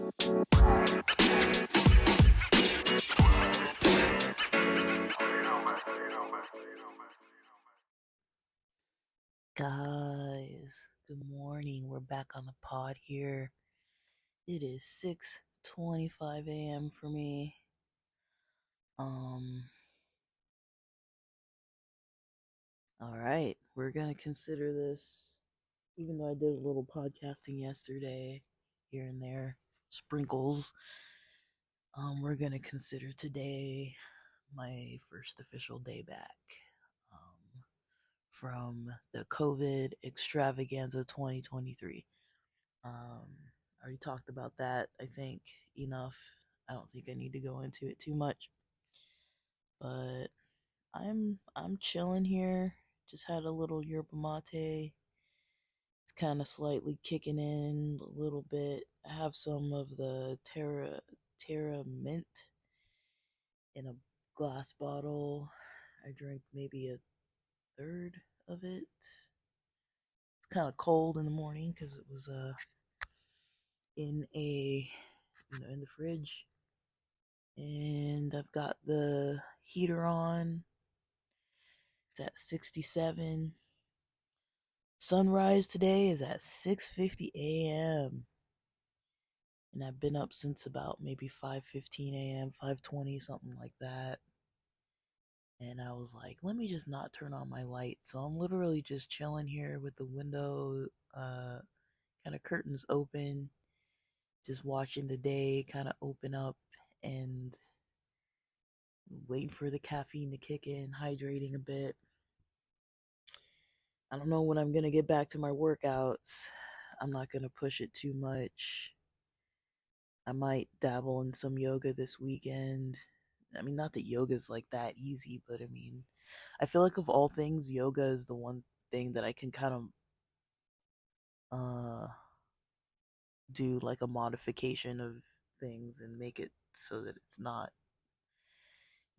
Guys, good morning. We're back on the pod here. It is 6:25 a.m. for me. Um all right, we're going to consider this even though I did a little podcasting yesterday here and there, sprinkles. We're going to consider today my first official day back. From the COVID extravaganza 2023. I already talked about that, I think, enough. I don't think I need to go into it too much. But I'm chilling here. Just had a little yerba mate. It's kind of slightly kicking in a little bit. I have some of the Terra mint in a glass bottle. I drank maybe a third of it. It's kind of cold in the morning because it was in a in the fridge, and I've got the heater on. It's at 67. Sunrise today is at 6:50 a.m. and I've been up since about maybe 5:15 a.m., 5:20, something like that. And I was like, let me just not turn on my light. So I'm literally just chilling here with the window kind of curtains open, just watching the day kind of open up and waiting for the caffeine to kick in, hydrating a bit. I don't know when I'm going to get back to my workouts. I'm not going to push it too much. I might dabble in some yoga this weekend. I mean, not that yoga's like that easy, but I mean, I feel like of all things, yoga is the one thing that I can kind of uh do like a modification of things and make it so that it's not,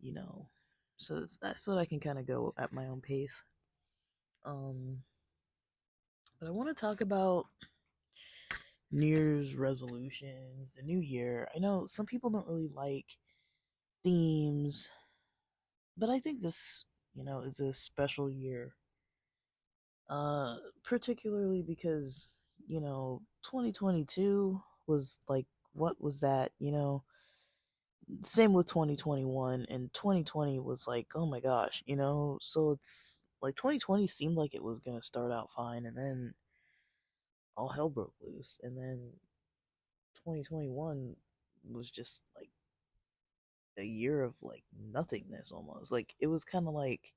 you know, so that I can kind of go at my own pace. Um, but I want to talk about New Year's resolutions, the new year. I know some people don't really like themes, but I think this, is a special year. Particularly because, 2022 was like, what was that? Same with 2021, and 2020 was like, oh my gosh, so it's like 2020 seemed like it was gonna start out fine, and then all hell broke loose, and then 2021 was just like a year of like nothingness almost. Like it was kind of like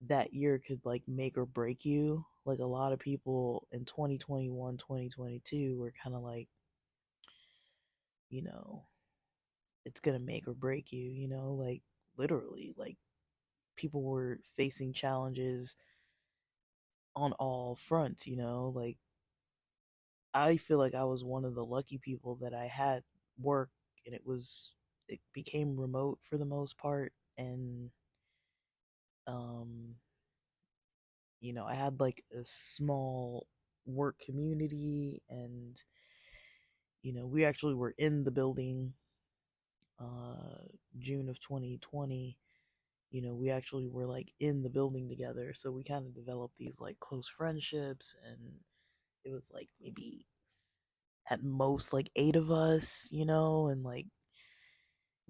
that year could like make or break you. Like a lot of people in 2021, 2022 were kind of like, you know, it's going to make or break you, like literally like people were facing challenges on all fronts, like I feel like I was one of the lucky people that I had work and it became remote for the most part, and um I had like a small work community, and we actually were in the building uh June of 2020. We actually were like in the building together, so we kind of developed these like close friendships, and it was like maybe at most like 8 of us, and like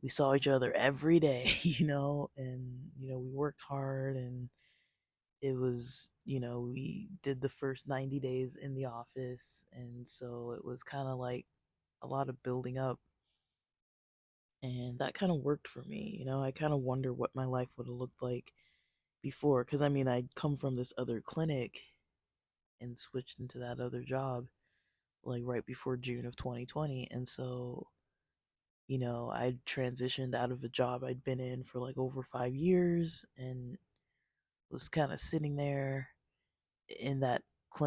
we saw each other every day, and we worked hard, and it was, we did the first 90 days in the office, and so it was kind of like a lot of building up, and that kind of worked for me. I kind of wonder what my life would have looked like before, because I mean, I'd come from this other clinic and switched into that other job like right before June of 2020, and so I transitioned out of a job I'd been in for like over 5 years, and was kind of sitting there in that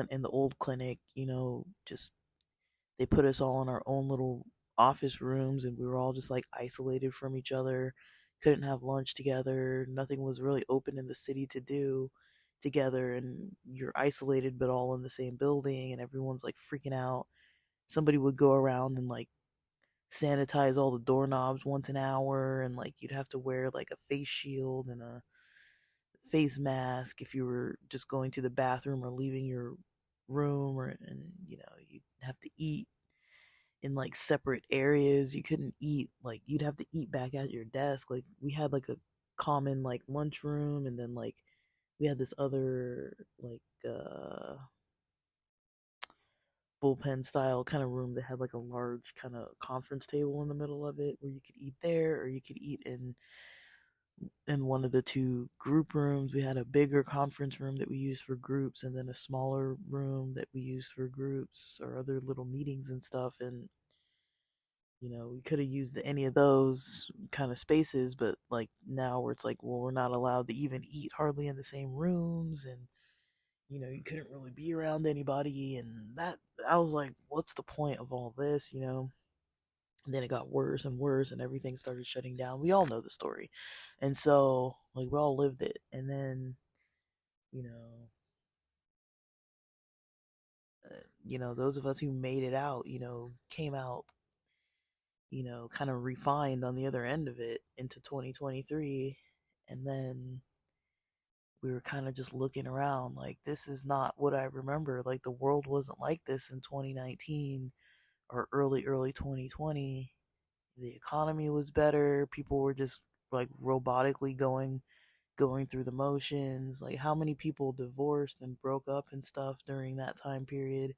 in the old clinic, just they put us all in our own little office rooms, and we were all just like isolated from each other, couldn't have lunch together, nothing was really open in the city to do together, and you're isolated but all in the same building, and everyone's like freaking out somebody would go around and like sanitize all the doorknobs once an hour, and like you'd have to wear like a face shield and a face mask if you were just going to the bathroom or leaving your room, or and you'd have to eat in like separate areas. You couldn't eat, like you'd have to eat back at your desk. Like we had like a common like lunchroom, and then like we had this other like bullpen style kind of room that had like a large kind of conference table in the middle of it where you could eat there, or you could eat in one of the two group rooms. We had a bigger conference room that we used for groups, and then a smaller room that we used for groups or other little meetings and stuff. And we could have used any of those kind of spaces, but like now where it's like, well, we're not allowed to even eat hardly in the same rooms, and you couldn't really be around anybody, and that I was like, what's the point of all this? And then it got worse and worse, and everything started shutting down. We all know the story, and so like we all lived it. And then you know, those of us who made it out, came out, kind of refined on the other end of it into 2023, and then we were kind of just looking around like this is not what I remember. Like the world wasn't like this in 2019 or early 2020. The economy was better. People were just like robotically going through the motions. Like how many people divorced and broke up and stuff during that time period?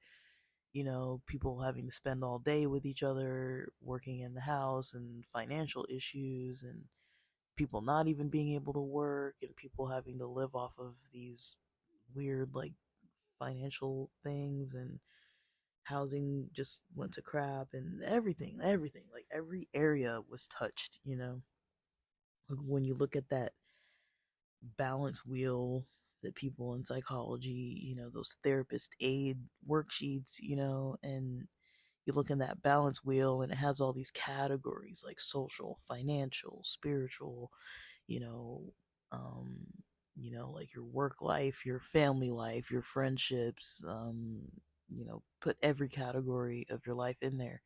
People having to spend all day with each other, working in the house, and financial issues, and people not even being able to work, and people having to live off of these weird like financial things, and housing just went to crap, and everything, like every area was touched. Like when you look at that balance wheel that people in psychology, those therapist aid worksheets, and you look in that balance wheel, and it has all these categories like social, financial, spiritual, you know, um, like your work life, your family life, your friendships, put every category of your life in there.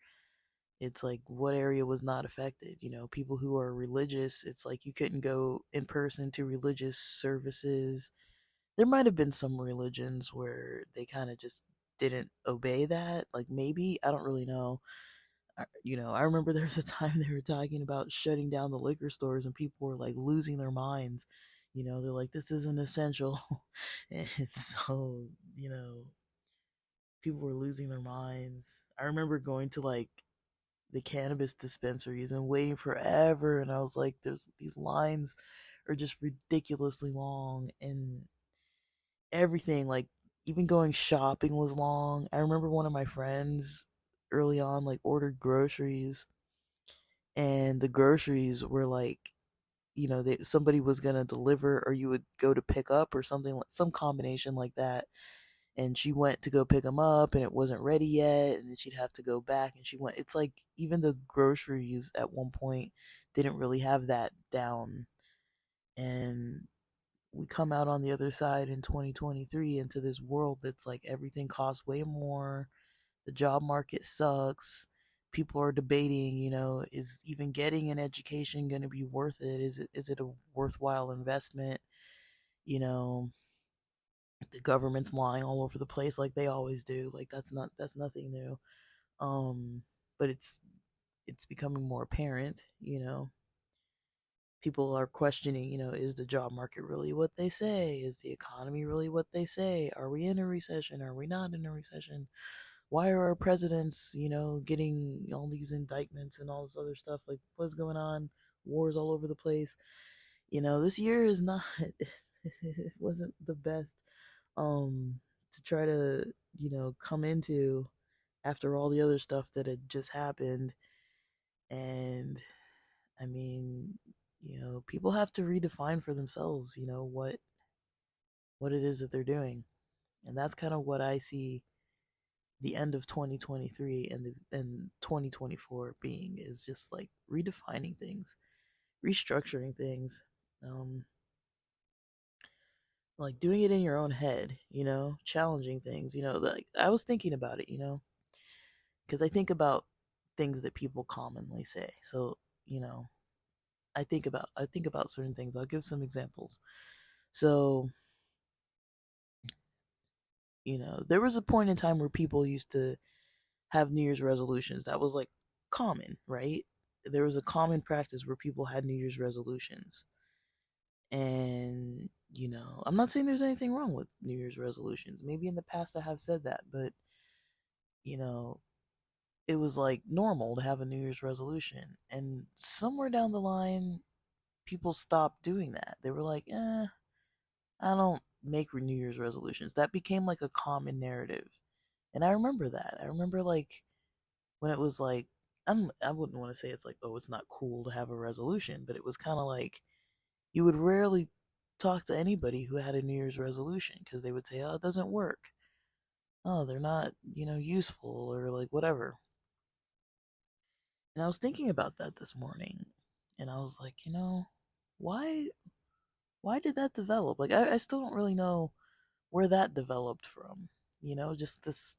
It's like what area was not affected? People who are religious, it's like you couldn't go in person to religious services. There might have been some religions where they kind of just didn't obey that. Like maybe, I don't really know. I remember there was a time they were talking about shutting down the liquor stores, and people were like losing their minds. They're like, this isn't essential. And so, you know, people were losing their minds. I remember going to like the cannabis dispensaries and waiting forever, and I was like, there's these lines are just ridiculously long, and everything, like even going shopping was long. I remember one of my friends early on like ordered groceries, and the groceries were like, somebody was gonna deliver, or you would go to pick up, or something, like some combination like that. And she went to go pick them up, and it wasn't ready yet, and then she'd have to go back, and she went. It's like even the groceries at one point didn't really have that down, and we come out on the other side in 2023 into this world that's like everything costs way more. The job market sucks. People are debating, is even getting an education going to be worth it? Is it a worthwhile investment? You know, the government's lying all over the place like they always do. Like that's nothing new. But it's becoming more apparent. People are questioning, is the job market really what they say? Is the economy really what they say? Are we in a recession? Are we not in a recession? Why are our presidents, getting all these indictments and all this other stuff? Like, what's going on? Wars all over the place. This year is not, it wasn't the best to try to, come into after all the other stuff that had just happened. And I mean, people have to redefine for themselves, what it is that they're doing. And that's kind of what I see the end of 2023 and 2024 being, is just like redefining things, restructuring things, um like doing it in your own head, challenging things, like I was thinking about it, because because I think about things that people commonly say. So, you know, I think about certain things. I'll give some examples. So, there was a point in time where people used to have New Year's resolutions. That was like common, right? There was a common practice where people had New Year's resolutions. And, I'm not saying there's anything wrong with New Year's resolutions. Maybe in the past I have said that, but, you know, it was like normal to have a New Year's resolution. And somewhere down the line, people stopped doing that. They were like, I don't make New Year's resolutions. That became like a common narrative. And I remember that. I remember like when it was like, I wouldn't want to say it's like, oh, it's not cool to have a resolution, but it was kind of like you would rarely talk to anybody who had a New Year's resolution because they would say, oh, it doesn't work. Oh, they're not, useful or like whatever. And I was thinking about that this morning, and I was like, why why did that develop? Like I still don't really know where that developed from. Just this,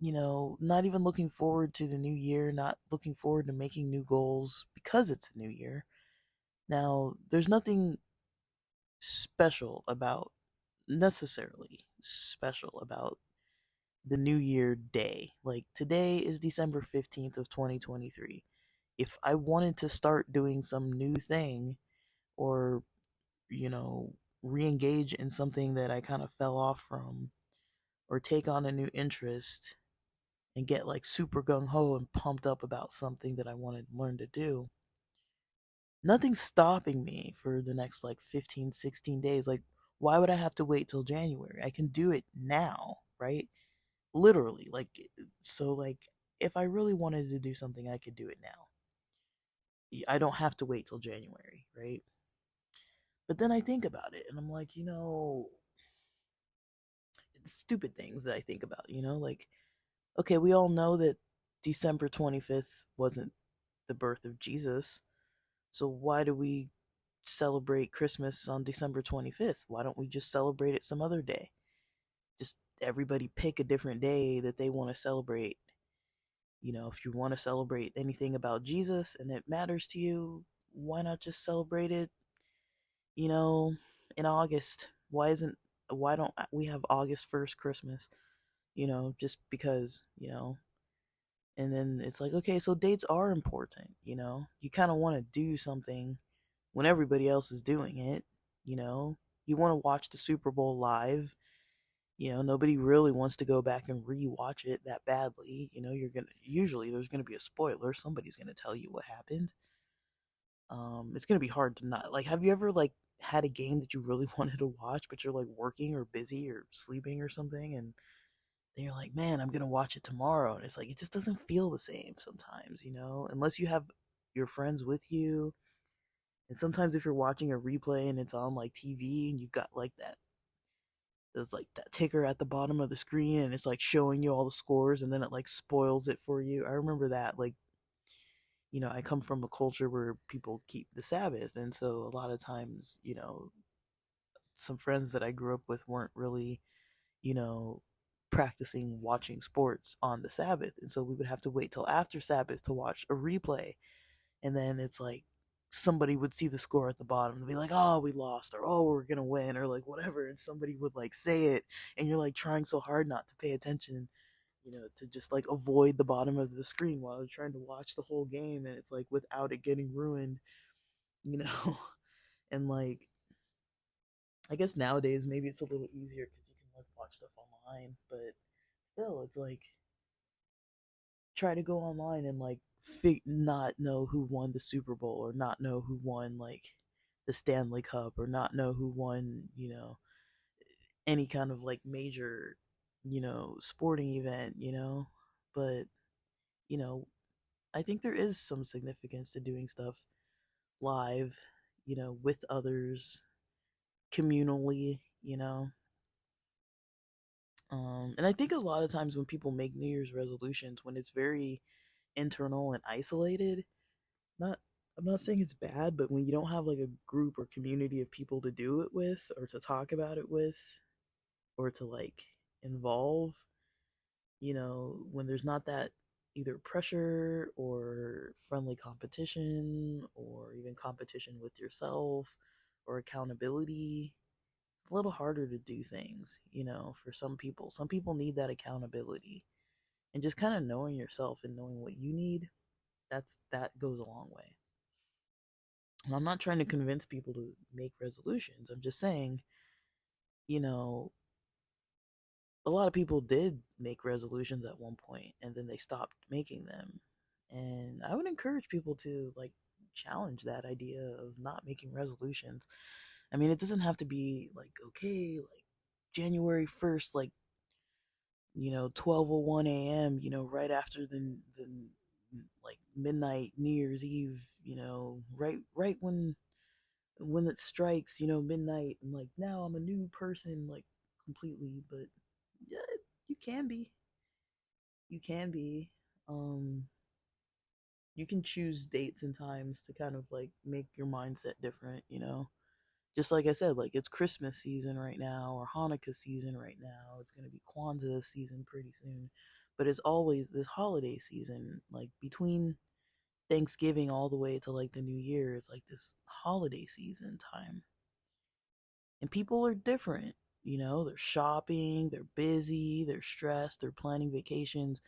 not even looking forward to the new year, not looking forward to making new goals because it's a new year. Now, there's nothing special about necessarily special about the new year day. Like today is December 15th of 2023. If I wanted to start doing some new thing or, you know, re-engage in something that I kind of fell off from or take on a new interest and get like super gung ho and pumped up about something that I want to learn to do, nothing's stopping me for the next like 15, 16 days. Like, why would I have to wait till January? I can do it now, right? Literally. Like, if I really wanted to do something, I could do it now. I don't have to wait till January, right? But then I think about it and I'm like, stupid things that I think about, like, okay, we all know that December 25th wasn't the birth of Jesus. So why do we celebrate Christmas on December 25th? Why don't we just celebrate it some other day? Just everybody pick a different day that they want to celebrate. If you want to celebrate anything about Jesus and it matters to you, why not just celebrate it, you know, in August? Why don't we have August 1st Christmas? Just because, and then it's like, okay, so dates are important. You kind of want to do something when everybody else is doing it. you know you want to watch the Super Bowl live. Nobody really wants to go back and re-watch it that badly. You're gonna usually there's gonna be a spoiler. Somebody's gonna tell you what happened. It's gonna be hard to not like. Have you ever like had a game that you really wanted to watch, but you're like working or busy or sleeping or something, and then you're like, man, I'm gonna watch it tomorrow, and it's like it just doesn't feel the same sometimes, unless you have your friends with you. And sometimes if you're watching a replay and it's on like TV and you've got like that there's like that ticker at the bottom of the screen and it's like showing you all the scores and then it like spoils it for you. I remember that. Like, I come from a culture where people keep the Sabbath, and so a lot of times, some friends that I grew up with weren't really, you know, practicing watching sports on the Sabbath. And so we would have to wait till after Sabbath to watch a replay. And then it's like somebody would see the score at the bottom and be like, oh, we lost, or oh, we're gonna win, or like whatever. And somebody would like say it, and you're like trying so hard not to pay attention, to just like avoid the bottom of the screen while you're trying to watch the whole game. And it's like without it getting ruined, you know? And like, I guess nowadays maybe it's a little easier because you can like watch stuff online, but still, it's like try to go online and like not know who won the Super Bowl or not know who won like the Stanley Cup or not know who won, any kind of like major, sporting event, But, you know, I think there is some significance to doing stuff live, with others, communally, and I think a lot of times when people make New Year's resolutions, when it's very internal and isolated, not I'm not saying it's bad, but when you don't have like a group or community of people to do it with or to talk about it with or to like involve, when there's not that either pressure or friendly competition or even competition with yourself or accountability, it's a little harder to do things, for some people. Some people need that accountability. And just kind of knowing yourself and knowing what you need, that goes a long way. And I'm not trying to convince people to make resolutions. I'm just saying, you know, a lot of people did make resolutions at one point and then they stopped making them. And I would encourage people to like challenge that idea of not making resolutions. I mean, it doesn't have to be like, okay, like January 1st, like, 12:01 a.m., right after the like midnight New Year's Eve, right when it strikes, midnight, and like now I'm a new person, like completely. But yeah, you can be, you can be, um, you can choose dates and times to kind of like make your mindset different, Just like I said, like it's Christmas season right now or Hanukkah season right now. It's gonna be Kwanzaa season pretty soon, but it's always this holiday season, like between Thanksgiving all the way to like the New Year. It's like this holiday season time. And people are different. They're shopping, they're busy, they're stressed, they're planning vacations.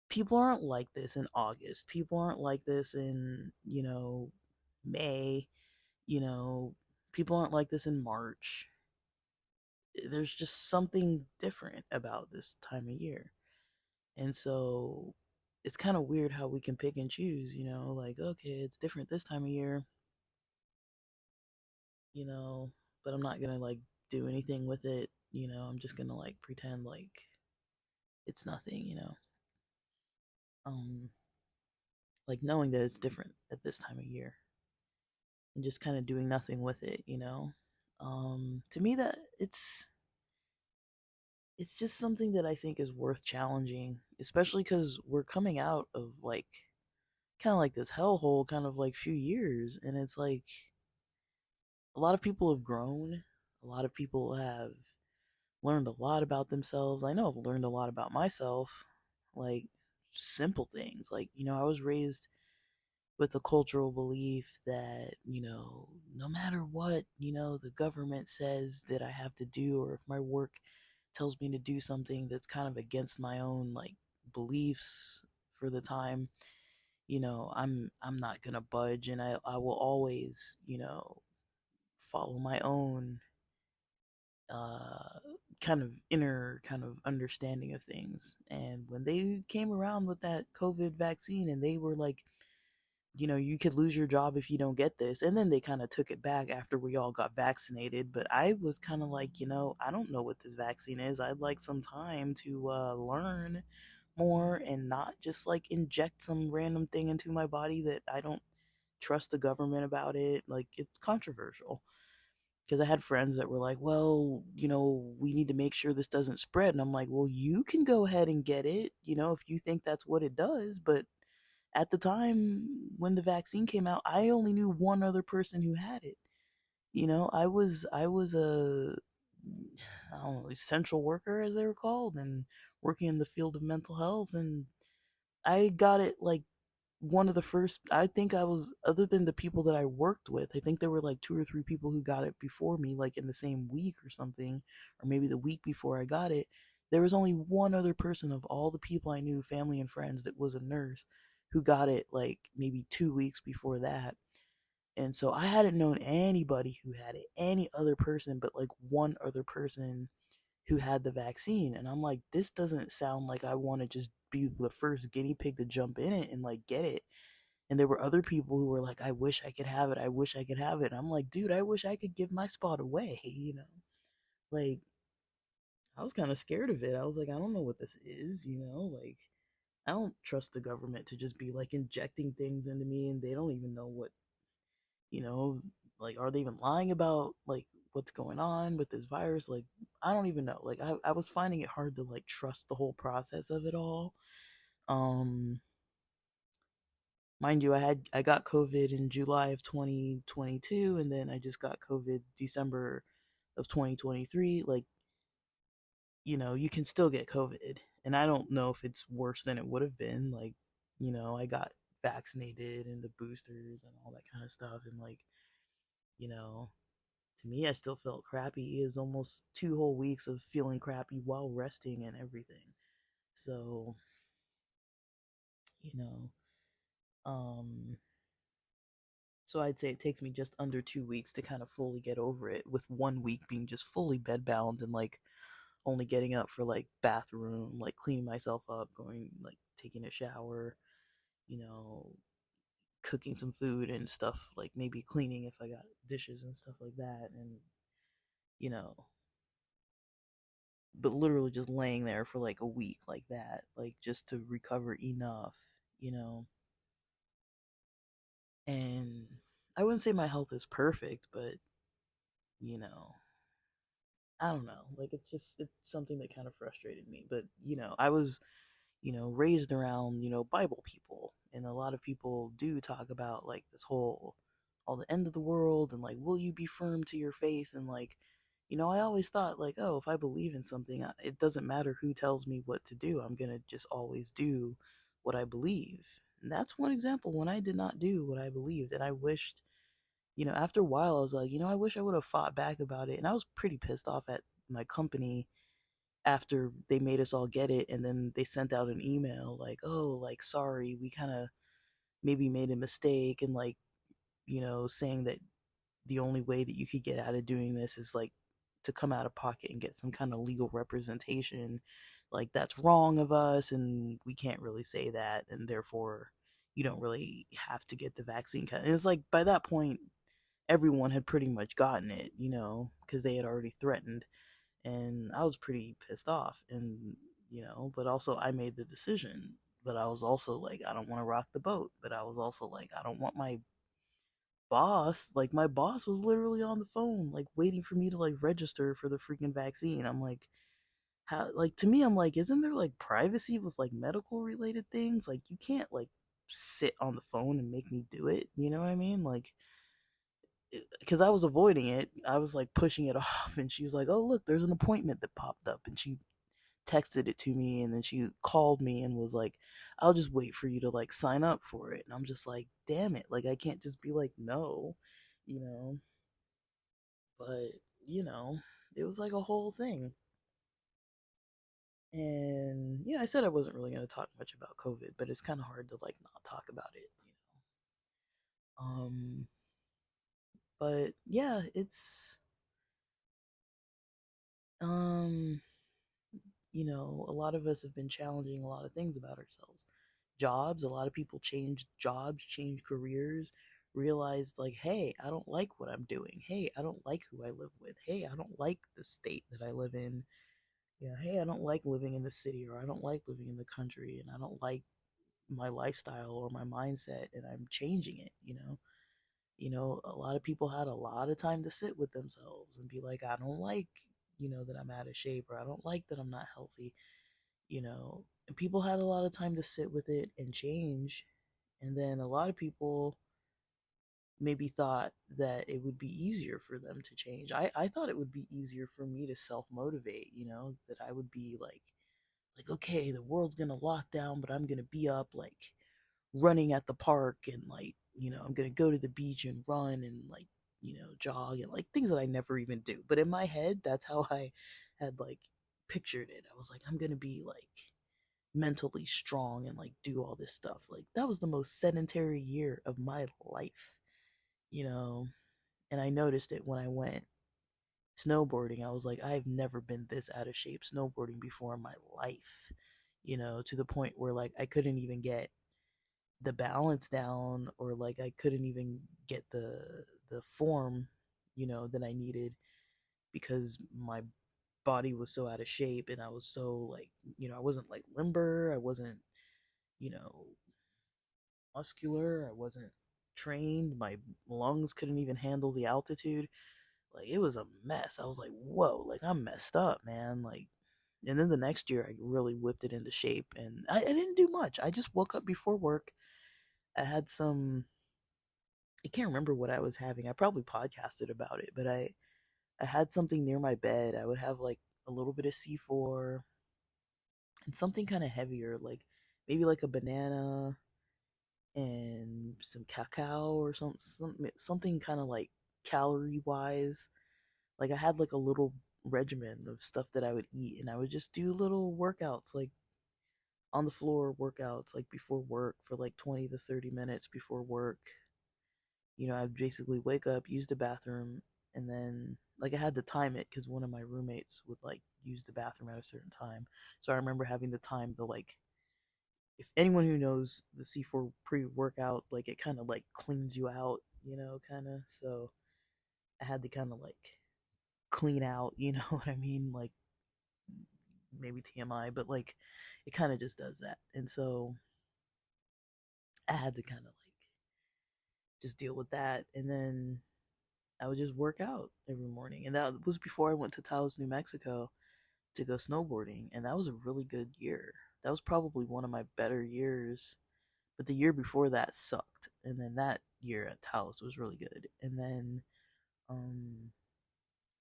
People aren't like this in August. People aren't like this in, May. You know, people aren't like this in March. There's just something different about this time of year. And so it's kind of weird how we can pick and choose, like, okay, it's different this time of year, you know, but I'm not going to like do anything with it. I'm just going to like pretend like it's nothing. Um, like knowing that it's different at this time of year and just kind of doing nothing with it. To me, that it's just something that I think is worth challenging, especially because we're coming out of like kind of like this hellhole kind of like few years, and it's like a lot of people have grown, a lot of people have learned a lot about themselves. I know I've learned a lot about myself, like simple things. Like, I was raised with the cultural belief that, no matter what, the government says that I have to do, or if my work tells me to do something that's kind of against my own like beliefs for the time, I'm not gonna budge, and I will always, follow my own uh kind of inner kind of understanding of things. And when they came around with that COVID vaccine and they were like, you could lose your job if you don't get this. And then they kind of took it back after we all got vaccinated. But I was kind of like, I don't know what this vaccine is. I'd like some time to learn more and not just like inject some random thing into my body that I don't trust the government about it. Like, it's controversial. Because I had friends that were like, well, we need to make sure this doesn't spread. And I'm like, well, you can go ahead and get it, if you think that's what it does. But at the time when the vaccine came out, I only knew one other person who had it. I was a, I don't know, essential worker as they were called, and working in the field of mental health. And I got it like one of the first. I think I was, other than the people that I worked with, I think there were like two or three people who got it before me, like in the same week or something, or maybe the week before I got it. There was only one other person of all the people I knew, family and friends, that was a nurse who got it like maybe 2 weeks before that. And so I hadn't known anybody who had it, any other person but like one other person who had the vaccine. And I'm like, this doesn't sound like I want to just be the first guinea pig to jump in it and like get it. And there were other people who were like, I wish I could have it. I wish I could have it. And I'm like, dude, I wish I could give my spot away, Like, I was kind of scared of it. I was like, I don't know what this is, Like, I don't trust the government to just be like injecting things into me and they don't even know what, you know, like, are they even lying about like what's going on with this virus? Like, I don't even know. Like, I was finding it hard to like trust the whole process of it all. Um, Mind you, I got COVID in July of 2022, and then I just got COVID December of 2023. Like, you can still get COVID. And I don't know if it's worse than it would have been. Like, I got vaccinated and the boosters and all that kind of stuff. And, like, you know, to me, I still felt crappy. It was almost 2 whole weeks of feeling crappy while resting and everything. So, you know, um, so I'd say it takes me just under 2 weeks to kind of fully get over it, with 1 week being just fully bedbound and like only getting up for like bathroom, like cleaning myself up, going like taking a shower, you know, cooking some food and stuff, like maybe cleaning if I got dishes and stuff like that, and you know, but literally just laying there for like a week like that, like just to recover enough, you know. And I wouldn't say my health is perfect, but you know, I don't know. Like it's something that kind of frustrated me. But I was raised around Bible people, and a lot of people do talk about like this whole all the end of the world and like will you be firm to your faith and like I always thought like, oh, if I believe in something, it doesn't matter who tells me what to do. I'm gonna just always do what I believe. And that's one example when I did not do what I believed, and I wished after a while, I was like, I wish I would have fought back about it. And I was pretty pissed off at my company after they made us all get it. And then they sent out an email like, oh, like, sorry, we kind of maybe made a mistake. And like, saying that the only way that you could get out of doing this is like to come out of pocket and get some kind of legal representation. Like, that's wrong of us. And we can't really say that. And therefore, you don't really have to get the vaccine. And it's like, by that point, everyone had pretty much gotten it, because they had already threatened. And I was pretty pissed off. And, but also I made the decision. But I was also like, I don't want to rock the boat. But I was also like, I don't want my boss was literally on the phone, like waiting for me to like register for the freaking vaccine. I'm like, how, like, to me, I'm like, isn't there like privacy with like medical related things? Like, you can't like sit on the phone and make me do it. You know what I mean? Like, because I was avoiding it. I was like pushing it off, and she was like, "Oh, look, there's an appointment that popped up," and she texted it to me, and then she called me and was like, "I'll just wait for you to like sign up for it." And I'm just like, "Damn it! Like I can't just be like no, you know." But you know, it was like a whole thing. And I said I wasn't really going to talk much about COVID, but it's kind of hard to like not talk about it. But yeah, it's um a lot of us have been challenging a lot of things about ourselves. Jobs, a lot of people changed jobs, changed careers, realized like, hey, I don't like what I'm doing. Hey, I don't like who I live with. Hey, I don't like the state that I live in. Yeah, hey, I don't like living in the city, or I don't like living in the country, and I don't like my lifestyle or my mindset, and I'm changing it, a lot of people had a lot of time to sit with themselves and be like, I don't like, that I'm out of shape, or I don't like that I'm not healthy, and people had a lot of time to sit with it and change. And then a lot of people maybe thought that it would be easier for them to change. I thought it would be easier for me to self motivate, that I would be like, okay, the world's gonna lock down, but I'm gonna be up like running at the park, and like, I'm gonna go to the beach and run and like, jog and like things that I never even do. But in my head, that's how I had like pictured it. I was like, I'm gonna be like mentally strong and like do all this stuff. Like, that was the most sedentary year of my life, you know. And I noticed it when I went snowboarding. I was like, I've never been this out of shape snowboarding before in my life, to the point where like I couldn't even get the balance down, or like I couldn't even get the form, that I needed, because my body was so out of shape, and I was so like, I wasn't like limber, I wasn't, you know, muscular, I wasn't trained, my lungs couldn't even handle the altitude. Like, it was a mess. I was like, whoa, like I'm messed up, man. Like, and then the next year I really whipped it into shape, and I didn't do much. I just woke up before work. I had some, I can't remember what I was having. I probably podcasted about it, but I had something near my bed. I would have like a little bit of C4, and something kind of heavier, like maybe like a banana and some cacao or something kind of like calorie wise. Like I had like a little regimen of stuff that I would eat, and I would just do little workouts, like on the floor workouts, like before work for like 20 to 30 minutes before work. I'd basically wake up, use the bathroom, and then like I had to time it because one of my roommates would like use the bathroom at a certain time. So I remember having the time to like, if anyone who knows the C4 pre-workout, like it kind of like cleans you out, kind of. So I had to kind of like clean out, you know what I mean? Like maybe TMI, but like it kind of just does that. And so I had to kind of like just deal with that. And then I would just work out every morning. And that was before I went to Taos, New Mexico to go snowboarding. And that was a really good year. That was probably one of my better years. But the year before that sucked. And then that year at Taos was really good. And then um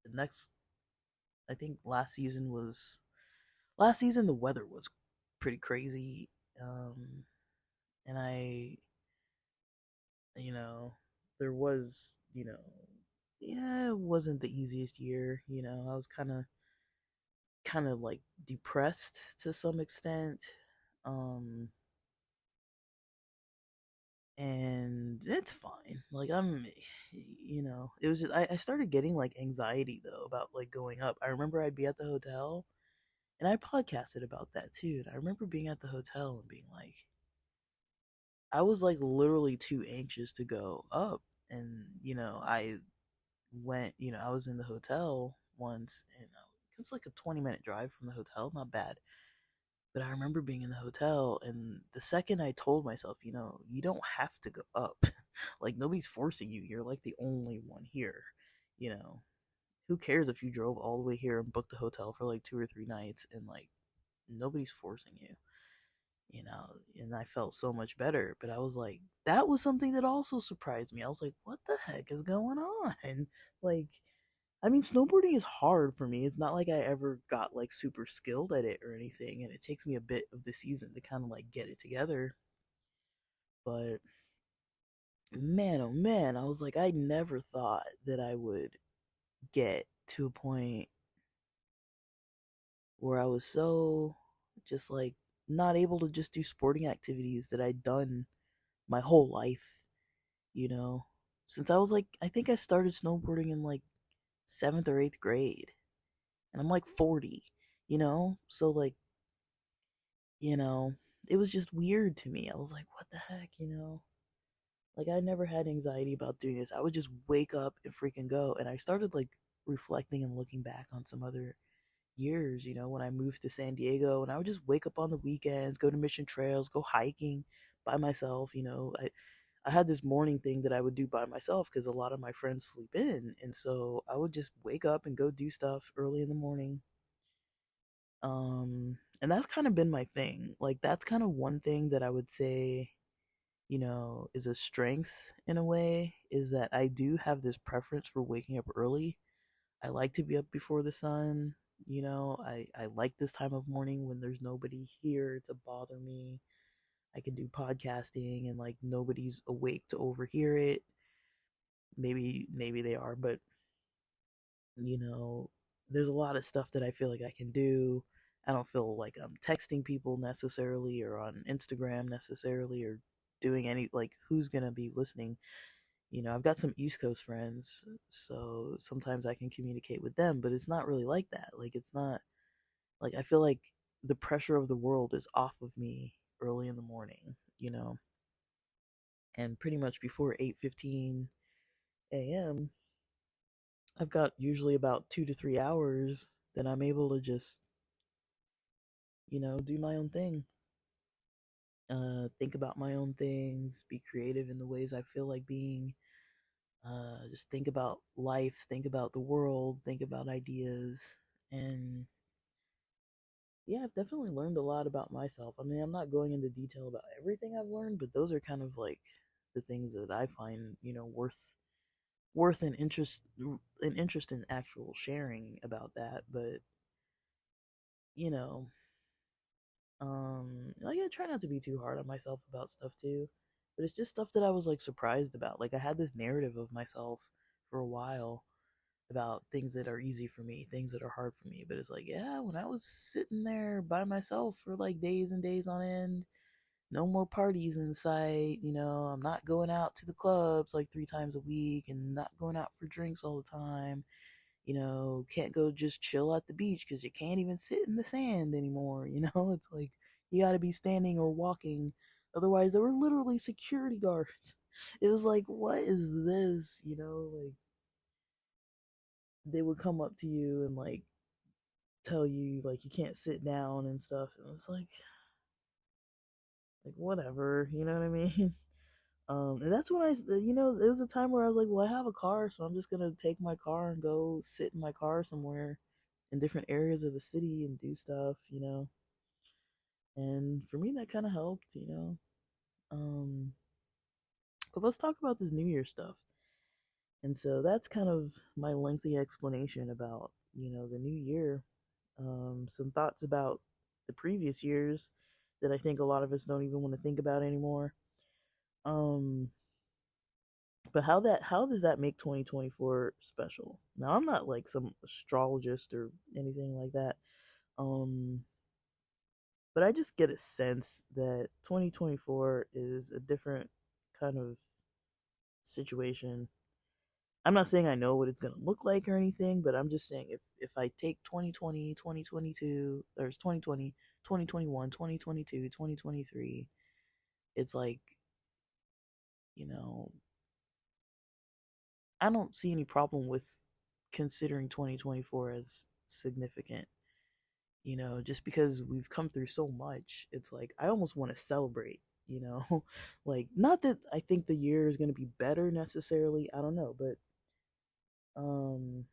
the next, I think last season the weather was pretty crazy. And you know, there was, yeah, it wasn't the easiest year. I was kind of like depressed to some extent. Um, and it's fine. Like it was just I started getting like anxiety though about like going up. I remember I'd be at the hotel, and I podcasted about that too. And I remember being at the hotel and being like, I was like literally too anxious to go up. And I went, I was in the hotel once, and it's like a 20-minute drive from the hotel, not bad. But I remember being in the hotel, and the second I told myself, you don't have to go up. Like, nobody's forcing you. You're like the only one here. You know, who cares if you drove all the way here and booked a hotel for like 2 or 3 nights, and like nobody's forcing you, and I felt so much better. But I was like, that was something that also surprised me. I was like, what the heck is going on? Like, I mean, snowboarding is hard for me. It's not like I ever got like super skilled at it or anything, and it takes me a bit of the season to kind of like get it together. But man, oh man, I was like, I never thought that I would get to a point where I was so just like not able to just do sporting activities that I'd done my whole life, you know? Since I was like, I think I started snowboarding in like seventh or eighth grade, and I'm like 40, So, like, you know, it was just weird to me. I was like, what the heck? Like, I never had anxiety about doing this. I would just wake up and freaking go. And I started like reflecting and looking back on some other years, when I moved to San Diego, and I would just wake up on the weekends, go to Mission Trails, go hiking by myself. I had this morning thing that I would do by myself because a lot of my friends sleep in. And so I would just wake up and go do stuff early in the morning. And that's kind of been my thing. Like, that's kind of one thing that I would say, is a strength in a way, is that I do have this preference for waking up early. I like to be up before the sun. I like this time of morning when there's nobody here to bother me. I can do podcasting and like nobody's awake to overhear it. Maybe they are, but you know, there's a lot of stuff that I feel like I can do. I don't feel like I'm texting people necessarily or on Instagram necessarily or doing any like who's gonna be listening. I've got some East Coast friends, so sometimes I can communicate with them, but it's not really like that. Like, it's not like I feel like the pressure of the world is off of me early in the morning. And pretty much before 8:15 a.m., I've got usually about 2 to 3 hours that I'm able to just, do my own thing. Think about my own things, be creative in the ways I feel like being, just think about life, think about the world, think about ideas. And yeah, I've definitely learned a lot about myself. I mean, I'm not going into detail about everything I've learned, but those are kind of like the things that I find, worth an interest in actual sharing about that. But, you know, Like I try not to be too hard on myself about stuff too, but it's just stuff that I was like surprised about. Like I had this narrative of myself for a while about things that are easy for me, things that are hard for me. But it's like, yeah, when I was sitting there by myself for like days and days on end, no more parties in sight, I'm not going out to the clubs like 3 times a week and not going out for drinks all the time. Can't go just chill at the beach because you can't even sit in the sand anymore. It's like you got to be standing or walking. Otherwise, there were literally security guards. It was like, what is this? Like they would come up to you and like tell you like you can't sit down and stuff. And it's like whatever, you know what I mean? And that's when there was a time where I was like, well, I have a car, so I'm just gonna take my car and go sit in my car somewhere in different areas of the city and do stuff. And for me, that kind of helped. Um, but let's talk about this New Year stuff. And so that's kind of my lengthy explanation about, the new year. Some thoughts about the previous years that I think a lot of us don't even want to think about anymore. Um, but how does that make 2024 special? Now I'm not like some astrologist or anything like that. Um, but I just get a sense that 2024 is a different kind of situation. I'm not saying I know what it's going to look like or anything, but I'm just saying if I take 2020, 2022, there's 2020, 2021, 2022, 2023, it's like, you know, I don't see any problem with considering 2024 as significant. Just because we've come through so much, it's like I almost want to celebrate. Like not that I think the year is going to be better necessarily, I don't know, but um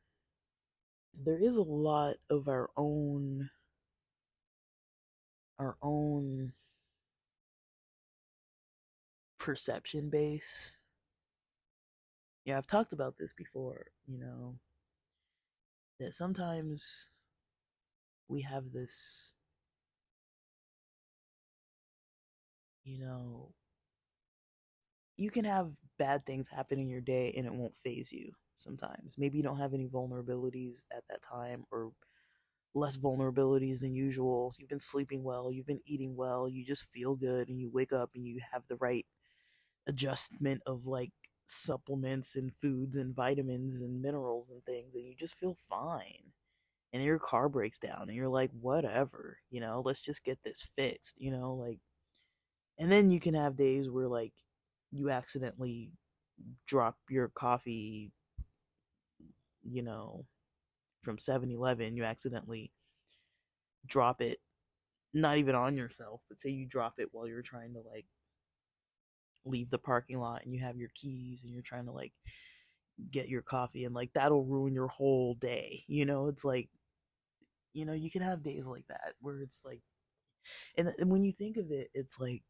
there is a lot of our own perception base. Yeah, I've talked about this before, that sometimes we have this, you know, you can have bad things happen in your day and it won't phase you sometimes. Maybe you don't have any vulnerabilities at that time or less vulnerabilities than usual. You've been sleeping well, you've been eating well, you just feel good and you wake up and you have the right adjustment of like supplements and foods and vitamins and minerals and things and you just feel fine. And your car breaks down and you're like, whatever, let's just get this fixed, like and then you can have days where like you accidentally drop your coffee, you know, from 7-Eleven, you accidentally drop it not even on yourself, but say you drop it while you're trying to like leave the parking lot and you have your keys and you're trying to like get your coffee and like that'll ruin your whole day. It's like, you can have days like that where it's like and when you think of it, it's like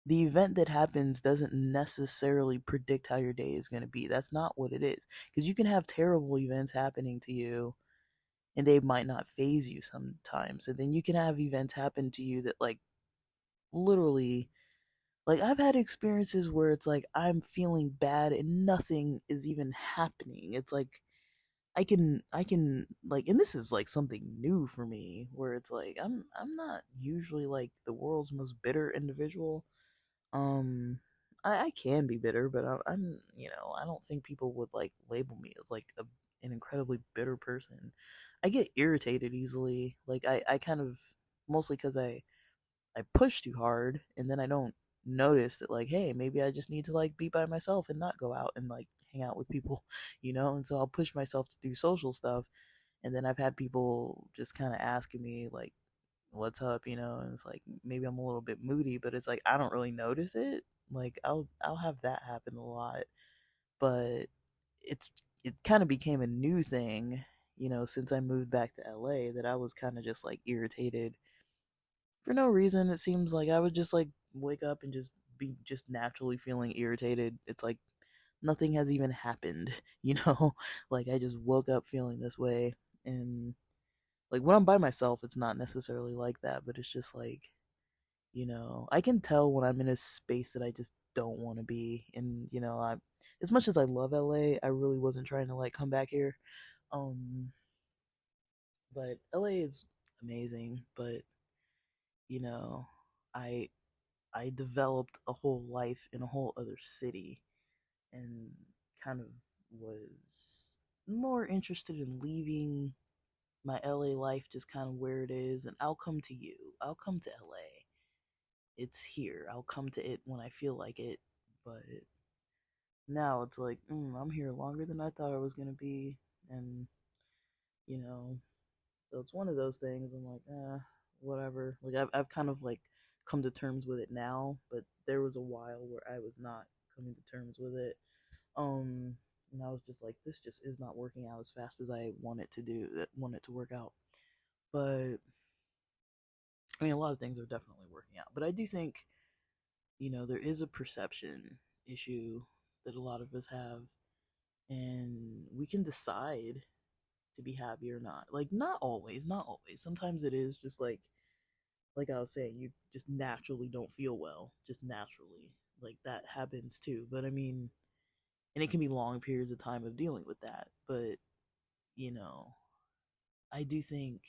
the event that happens doesn't necessarily predict how your day is going to be. That's not what it is. Because you can have terrible events happening to you and they might not phase you sometimes. And then you can have events happen to you that, like, literally, like, I've had experiences where it's like I'm feeling bad and nothing is even happening. It's like, like, and this is like something new for me where it's like I'm not usually like the world's most bitter individual. um, I can be bitter, but I don't think people would like label me as like an incredibly bitter person. I get irritated easily. Like I kind of mostly because I push too hard, and then I don't notice that like, hey, maybe I just need to like be by myself and not go out and like hang out with people. And so I'll push myself to do social stuff, and then I've had people just kind of asking me like what's up, and it's like maybe I'm a little bit moody, but it's like I don't really notice it. Like I'll have that happen a lot, but it's it kind of became a new thing, since I moved back to LA, that I was kind of just like irritated for no reason. It seems like I would just like wake up and just be just naturally feeling irritated. It's like nothing has even happened, you know? Like I just woke up feeling this way, and Like when I'm by myself, it's not necessarily like that, but it's just like, I can tell when I'm in a space that I just don't want to be. And, I as much as I love LA, I really wasn't trying to like come back here. Um but LA is amazing, but you know, I I developed a whole life in a whole other city and kind of was more interested in leaving my LA life just kind of where it is, and I'll come to you. I'll come to LA. It's here. I'll come to it when I feel like it. But now it's like, I'm here longer than I thought I was gonna be, and you know, so it's one of those things. I'm like, whatever. Like I've kind of like come to terms with it now, but there was a while where I was not coming to terms with it. Um, and I was just like, this just is not working out as fast as I want it to work out. But I mean, a lot of things are definitely working out. But I do think, there is a perception issue that a lot of us have, and we can decide to be happy or not. Like, not always, not always. Sometimes it is just like I was saying, you just naturally don't feel well, just naturally. Like that happens too. But I mean, and it can be long periods of time of dealing with that. But, you know, I do think,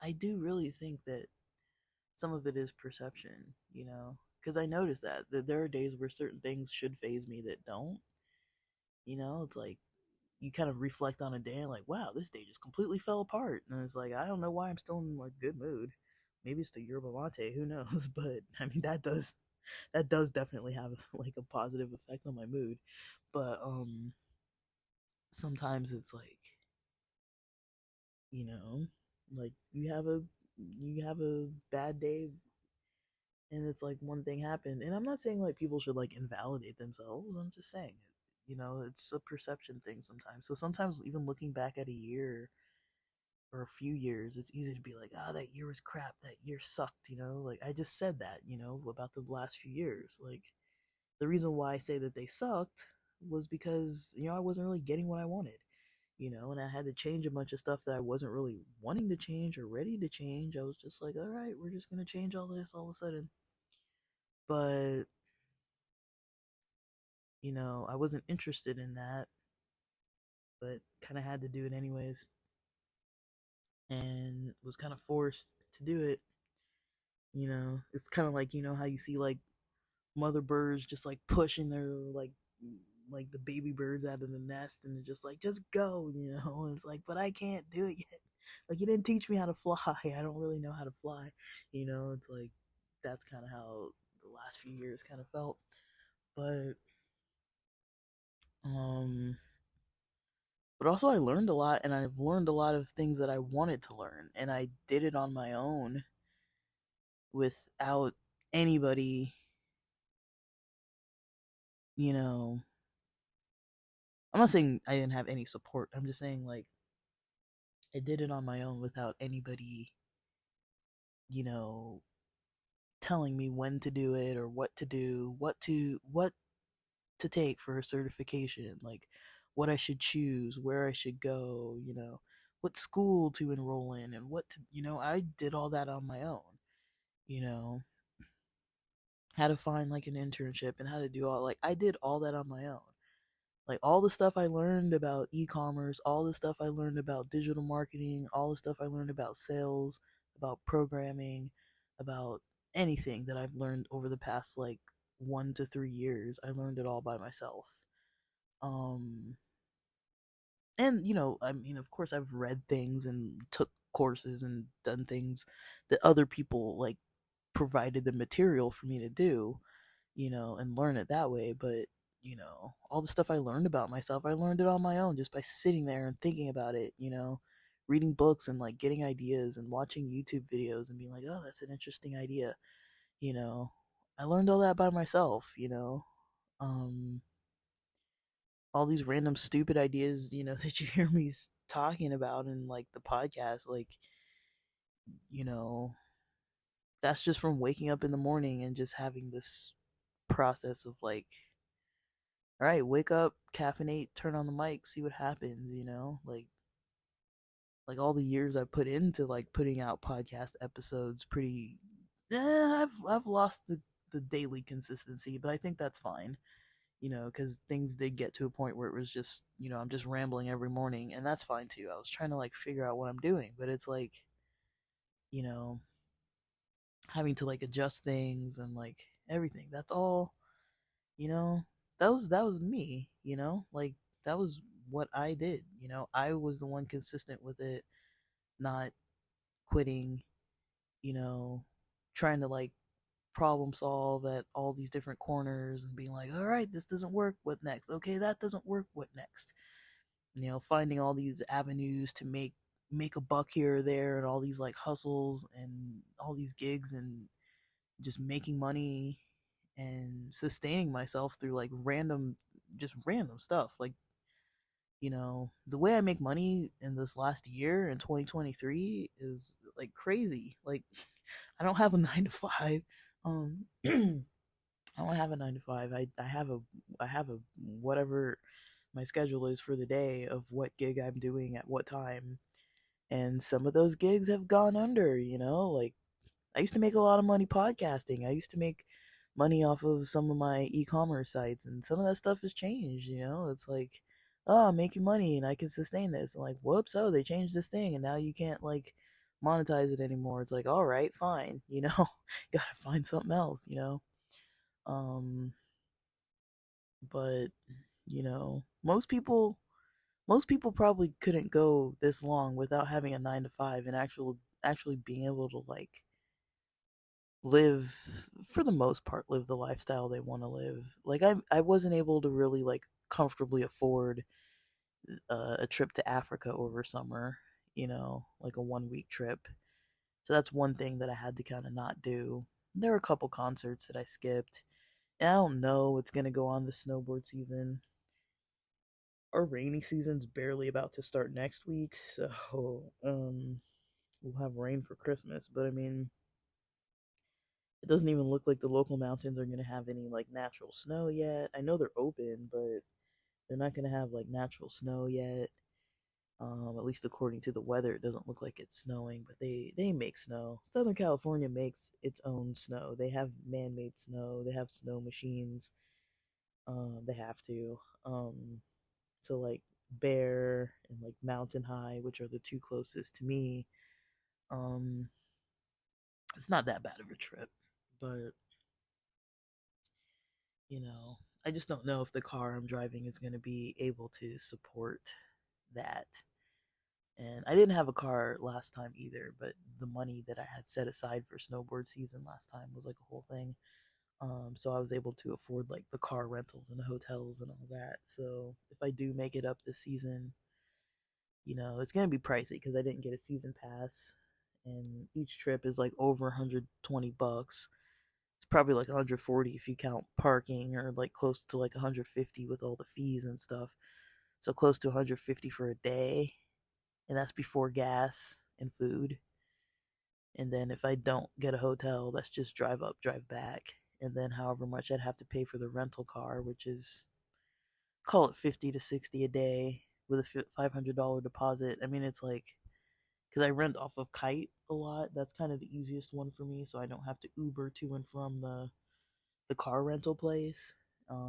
I do really think that some of it is perception, because I notice that there are days where certain things should phase me that don't. It's like you kind of reflect on a day and like, wow, this day just completely fell apart, and it's like I don't know why I'm still in like good mood. Maybe it's the yerba mate, who knows? But I mean that does definitely have like a positive effect on my mood. But sometimes it's like, you know, like you have a bad day and it's like one thing happened, and I'm not saying like people should like invalidate themselves. I'm just saying it's a perception thing sometimes. So sometimes even looking back at a year or a few years, it's easy to be like, that year was crap, that year sucked, like I just said that, about the last few years. Like the reason why I say that they sucked was because I wasn't really getting what I wanted, and I had to change a bunch of stuff that I wasn't really wanting to change or ready to change. I was just like, all right, we're just gonna change all this all of a sudden. But I wasn't interested in that, but kind of had to do it anyways, and was kind of forced to do it. It's kind of like how you see like mother birds just like pushing their like the baby birds out of the nest, and they're just like, just go, it's like, but I can't do it yet. Like you didn't teach me how to fly. I don't really know how to fly. It's like that's kind of how the last few years kind of felt. But um but also I learned a lot, and I've learned a lot of things that I wanted to learn, and I did it on my own without anybody, you know. I'm not saying I didn't have any support. I'm just saying like I did it on my own without anybody, you know, telling me when to do it or what to do, what to take for a certification, like what I should choose, where I should go, what school to enroll in, and I did all that on my own, you know, how to find like an internship and how to do all, like, I did all that on my own. Like all the stuff I learned about e-commerce, all the stuff I learned about digital marketing, all the stuff I learned about sales, about programming, about anything that I've learned over the past like 1 to 3 years, I learned it all by myself. Um, and I mean, of course, I've read things and took courses and done things that other people like provided the material for me to do, and learn it that way. But, all the stuff I learned about myself, I learned it on my own just by sitting there and thinking about it, reading books and like getting ideas and watching YouTube videos and being like, oh, that's an interesting idea, you know. I learned all that by myself, Um, all these random stupid ideas, that you hear me talking about in like the podcast, like, you know, that's just from waking up in the morning and just having this process of like, all right, wake up, caffeinate, turn on the mic, see what happens, like like all the years I put into like putting out podcast episodes pretty I've lost the daily consistency, but I think that's fine, because things did get to a point where it was just, I'm just rambling every morning, and that's fine too. I was trying to like figure out what I'm doing, but it's like, you know, having to like adjust things and like everything. That's all, you know, that was me, like that was what I did. I was the one consistent with it, not quitting, you know, trying to like problem solve at all these different corners and being like, all right, this doesn't work, what next? Okay, that doesn't work, what next? Finding all these avenues to make a buck here or there, and all these like hustles and all these gigs, and just making money and sustaining myself through like random stuff. Like, the way I make money in this last year in 2023 is like crazy. Like, I don't have a 9 to 5. I don't have a 9 to 5. I have a whatever my schedule is for the day of what gig I'm doing at what time. And some of those gigs have gone under, like I used to make a lot of money podcasting. I used to make money off of some of my e-commerce sites, and some of that stuff has changed, It's like, oh, I'm making money and I can sustain this. And like, whoops, oh, they changed this thing and now you can't like monetize it anymore. It's like, all right, fine, gotta find something else, Um, but most people probably couldn't go this long without having a 9 to 5 and actually being able to like live, for the most part, live the lifestyle they want to live. Like I wasn't able to really like comfortably afford a trip to Africa over summer, like a 1 week trip. So that's one thing that I had to kind of not do. There were a couple concerts that I skipped, and I don't know what's gonna go on this snowboard season. Our rainy season's barely about to start next week, so we'll have rain for Christmas. But I mean, it doesn't even look like the local mountains are gonna have any like natural snow yet. I know they're open, but they're not gonna have like natural snow yet. At least according to the weather, it doesn't look like it's snowing, but they make snow. Southern California makes its own snow. They have man-made snow. They have snow machines. They have to. So like Bear and like Mountain High, which are the two closest to me, um, it's not that bad of a trip, but I just don't know if the car I'm driving is going to be able to support that. And I didn't have a car last time either, but the money that I had set aside for snowboard season last time was like a whole thing. So I was able to afford like the car rentals and the hotels and all that. So if I do make it up this season, it's gonna be pricey because I didn't get a season pass, and each trip is like over $120. It's probably like 140 if you count parking, or like close to like 150 with all the fees and stuff. So close to 150 for a day, and that's before gas and food. And then if I don't get a hotel, that's just drive up, drive back, and then however much I'd have to pay for the rental car, which is, call it 50 to 60 a day with a $500 deposit. I mean, it's like, because I rent off of Kite a lot. That's kind of the easiest one for me, so I don't have to Uber to and from the car rental place.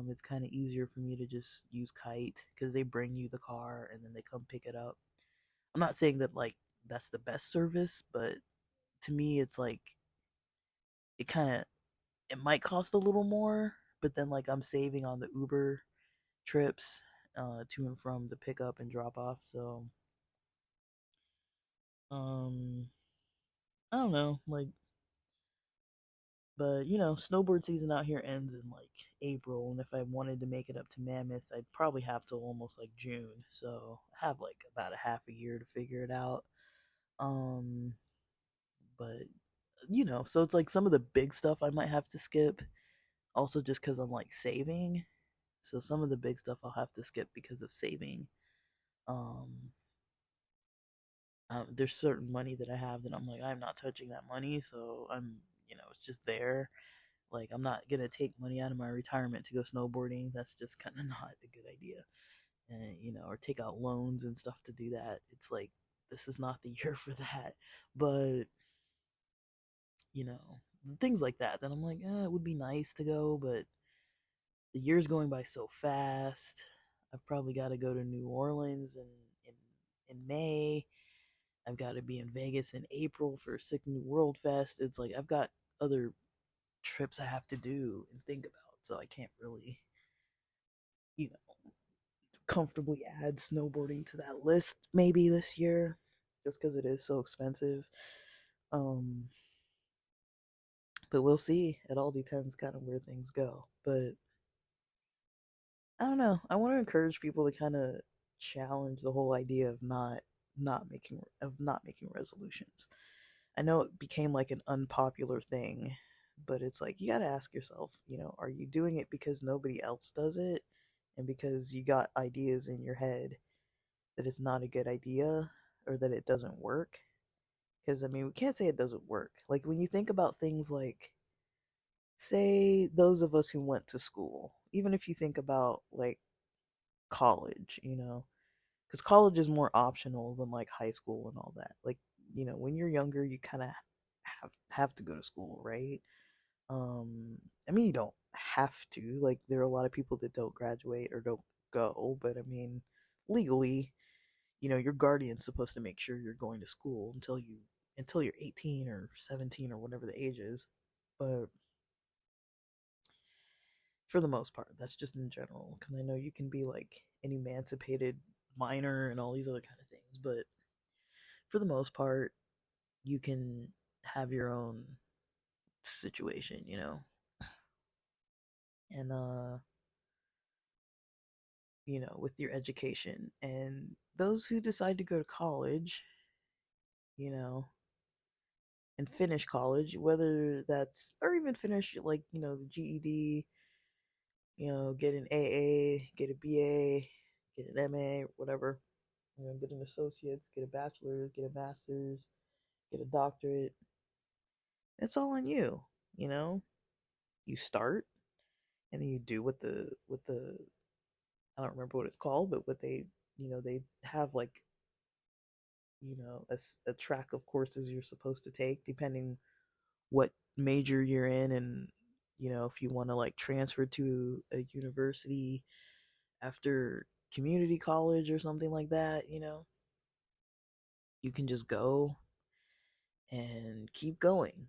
It's kind of easier for me to just use Kite because they bring you the car and then they come pick it up. I'm not saying that like that's the best service, but to me, it's like it kind of, it might cost a little more, but then like I'm saving on the Uber trips to and from the pickup and drop off. So um, I don't know, like, but snowboard season out here ends in like April, and if I wanted to make it up to Mammoth, I'd probably have to almost like June. So I have like about a half a year to figure it out. Um, but so it's like some of the big stuff I might have to skip, also just because I'm like saving. So some of the big stuff I'll have to skip because of saving. Um, there's certain money that I have that I'm like, I'm not touching that money, so it's just there. Like, I'm not gonna take money out of my retirement to go snowboarding. That's just kind of not a good idea. And or take out loans and stuff to do that. It's like this is not the year for that. But, you know, things like that. Then I'm like, it would be nice to go, but the year's going by so fast. I've probably got to go to New Orleans in in May. I've got to be in Vegas in April for Sick New World Fest. It's like I've got other trips I have to do and think about, so I can't really, you know, comfortably add snowboarding to that list maybe this year, just because it is so expensive. Um, but we'll see. It all depends kind of where things go. But I don't know. I want to encourage people to kind of challenge the whole idea of not making resolutions. I know it became like an unpopular thing, but it's like you got to ask yourself, are you doing it because nobody else does it and because you got ideas in your head that it's not a good idea or that it doesn't work? Because I mean, we can't say it doesn't work. Like when you think about things like, say, those of us who went to school, even if you think about like college, because college is more optional than like high school and all that. Like, when you're younger, you kind of have to go to school, right? I mean, you don't have to. Like, there are a lot of people that don't graduate or don't go, but I mean, legally, your guardian's supposed to make sure you're going to school until you're 18 or 17 or whatever the age is. But for the most part, that's just in general. Because I know you can be like an emancipated minor and all these other kind of things, but for the most part, you can have your own situation, and with your education. And those who decide to go to college, you know, and finish college, whether that's or even finish like, the GED, get an AA, get a BA, get an MA, whatever, get an associate's, get a bachelor's, get a master's, get a doctorate. It's all on you, you know. You start and then you do what the I don't remember what it's called, but what they have like, a track of courses you're supposed to take depending what major you're in, and if you want to like transfer to a university after community college or something like that, you can just go and keep going.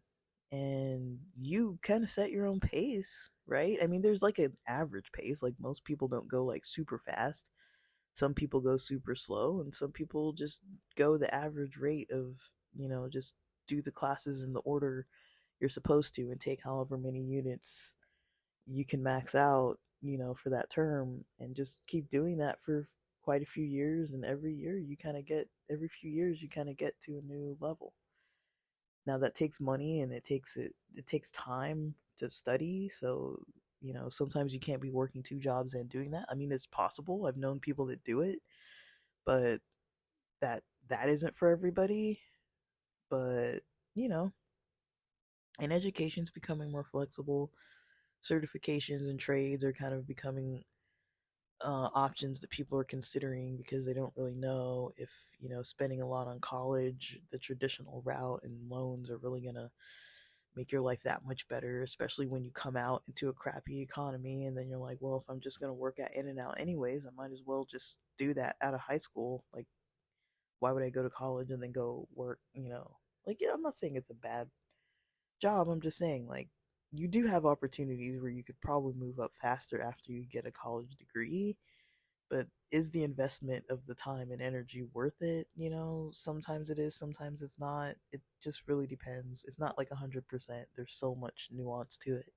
And you kind of set your own pace, right? I mean, there's like an average pace. Like most people don't go like super fast. Some people go super slow, and some people just go the average rate of, just do the classes in the order you're supposed to and take however many units you can max out, for that term, and just keep doing that for quite a few years. And every few years you kind of get to a new level. Now that takes money, and it takes time to study. So, sometimes you can't be working two jobs and doing that. I mean, it's possible. I've known people that do it, but that isn't for everybody. But, you know, and education's becoming more flexible. Certifications and trades are kind of becoming options that people are considering because they don't really know if, spending a lot on college, the traditional route and loans are really going to make your life that much better, especially when you come out into a crappy economy and then you're like, well, if I'm just going to work at In and Out anyways, I might as well just do that out of high school. Like, why would I go to college and then go work, Like, yeah, I'm not saying it's a bad job. I'm just saying, like, you do have opportunities where you could probably move up faster after you get a college degree, but is the investment of the time and energy worth it? Sometimes it is, sometimes it's not. It just really depends. It's not like 100%. There's so much nuance to it.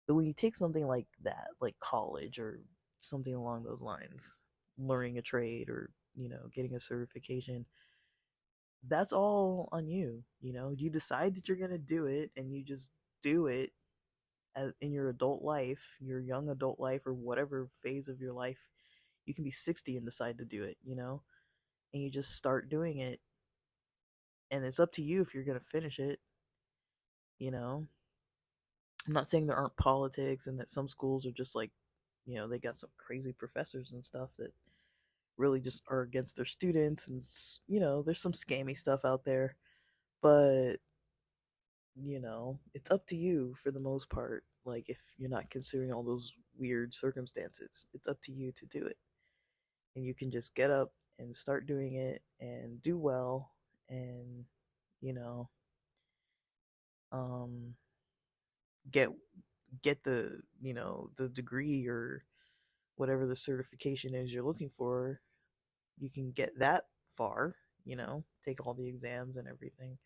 But when you take something like that, like college or something along those lines, learning a trade or, getting a certification, that's all on you. You decide that you're going to do it and you just do it in your adult life, your young adult life, or whatever phase of your life. You can be 60 and decide to do it, and you just start doing it. And it's up to you if you're going to finish it, you know. I'm not saying there aren't politics and that some schools are just like, they got some crazy professors and stuff that really just are against their students, and there's some scammy stuff out there, but it's up to you for the most part. Like, if you're not considering all those weird circumstances, it's up to you to do it. And you can just get up and start doing it and do well, and you know um get get the degree or whatever the certification is you're looking for. You can get that far, take all the exams and everything.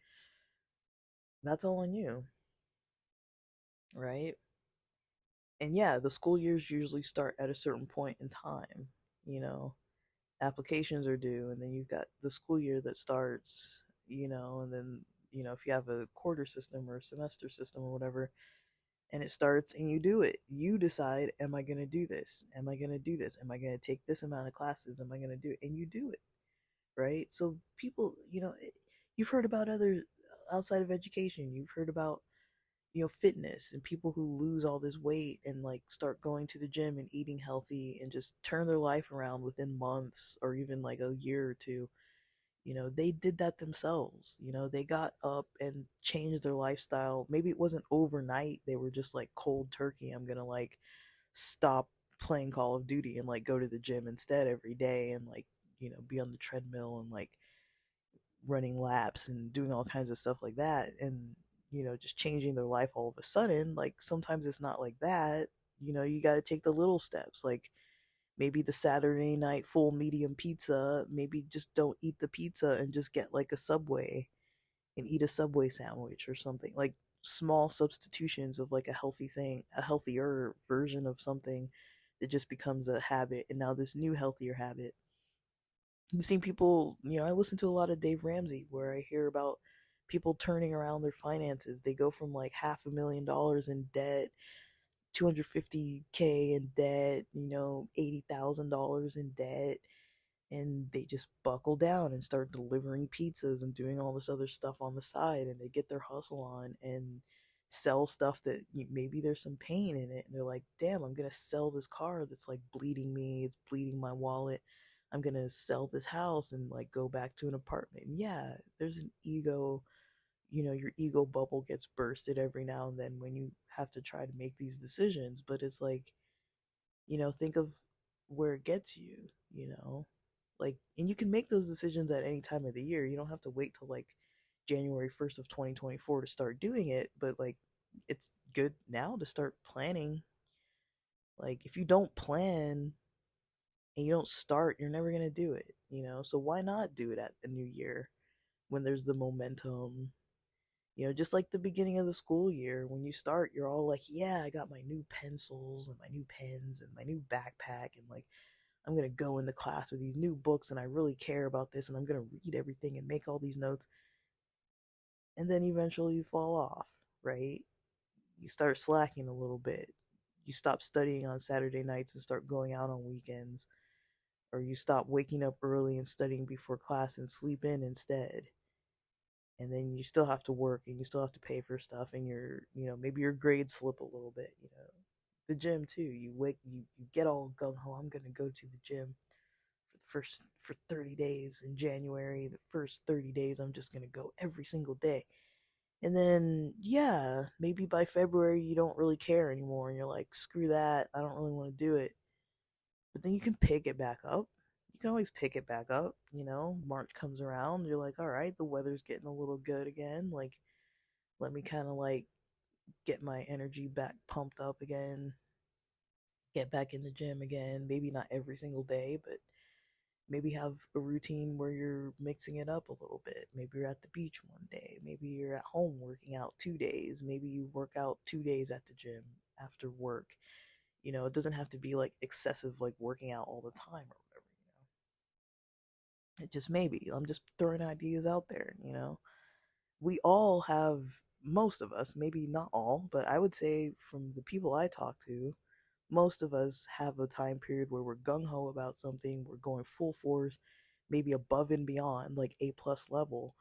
That's all on you, right? And yeah, the school years usually start at a certain point in time. you know Applications are due, and then you've got the school year that starts, and then if you have a quarter system or a semester system or whatever, and it starts and you do it. You decide, am I going to do this? Am I going to do this? Am I going to take this amount of classes? Am I going to do it? And you do it, right? So people, you've heard about other outside of education. You've heard about fitness and people who lose all this weight and like start going to the gym and eating healthy and just turn their life around within months or even like a year or two. They did that themselves. They got up and changed their lifestyle. Maybe it wasn't overnight. They were just like cold turkey. I'm going to like stop playing Call of Duty and like go to the gym instead every day and like, be on the treadmill and like running laps and doing all kinds of stuff like that, and just changing their life all of a sudden. Like, sometimes it's not like that. You got to take the little steps, like maybe the Saturday night full medium pizza. Maybe just don't eat the pizza and just get like a Subway and eat a Subway sandwich or something. Like, small substitutions of like a healthy thing, a healthier version of something that just becomes a habit, and now this new healthier habit. You've seen people, I listen to a lot of Dave Ramsey where I hear about people turning around their finances. They go from like $500,000 in debt, 250K in debt, $80,000 in debt, and they just buckle down and start delivering pizzas and doing all this other stuff on the side, and they get their hustle on and sell stuff that maybe there's some pain in it, and they're like, damn, I'm gonna sell this car that's like bleeding me, it's bleeding my wallet. I'm gonna sell this house and like go back to an apartment. And yeah, there's an ego, your ego bubble gets bursted every now and then when you have to try to make these decisions, but it's like, think of where it gets you, you know? Like, and you can make those decisions at any time of the year. You don't have to wait till like January 1st of 2024 to start doing it, but like, it's good now to start planning. Like, if you don't plan and you don't start, you're never going to do it. So why not do it at the new year when there's the momentum? Just like the beginning of the school year, when you start, you're all like, yeah, I got my new pencils and my new pens and my new backpack, and like, I'm going to go into class with these new books, and I really care about this, and I'm going to read everything and make all these notes. And then eventually you fall off, right? You start slacking a little bit. You stop studying on Saturday nights and start going out on weekends, or you stop waking up early and studying before class and sleep in instead. And then you still have to work and you still have to pay for stuff, and maybe your grades slip a little bit. The gym too. You get all gung ho. I'm gonna go to the gym for 30 days in January. The first 30 days, I'm just gonna go every single day. And then, yeah, maybe by February you don't really care anymore, and you're like, screw that. I don't really want to do it. But then you can pick it back up. You can always pick it back up. March comes around, you're like, all right, the weather's getting a little good again. Like, let me kind of like get my energy back pumped up again, get back in the gym again. Maybe not every single day, but maybe have a routine where you're mixing it up a little bit. Maybe you're at the beach one day. Maybe you're at home working out 2 days. Maybe you work out 2 days at the gym after work. It doesn't have to be like excessive, like working out all the time or whatever. It just maybe. I'm just throwing ideas out there. We all have, most of us, maybe not all, but I would say from the people I talk to, most of us have a time period where we're gung ho about something, we're going full force, maybe above and beyond, like A plus level,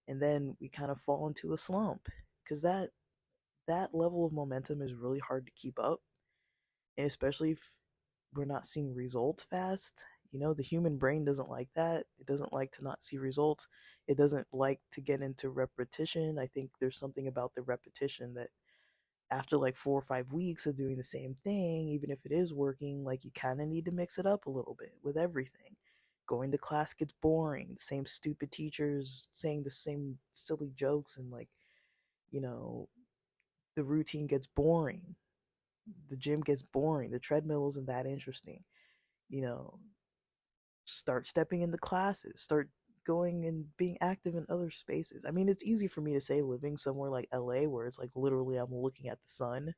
and then we kind of fall into a slump because that level of momentum is really hard to keep up, and especially if we're not seeing results fast. You know, the human brain doesn't like that. It doesn't like to not see results. It doesn't like to get into repetition. I think there's something about the repetition that after like 4 or 5 weeks of doing the same thing, even if it is working, like you kind of need to mix it up a little bit with everything. Going to class gets boring. The same stupid teachers saying the same silly jokes, and like, you know, the routine gets boring. The gym gets boring. The treadmill isn't that interesting. You know, start stepping into classes, start going and being active in other spaces. I mean, it's easy for me to say living somewhere like LA where it's like literally I'm looking at the sun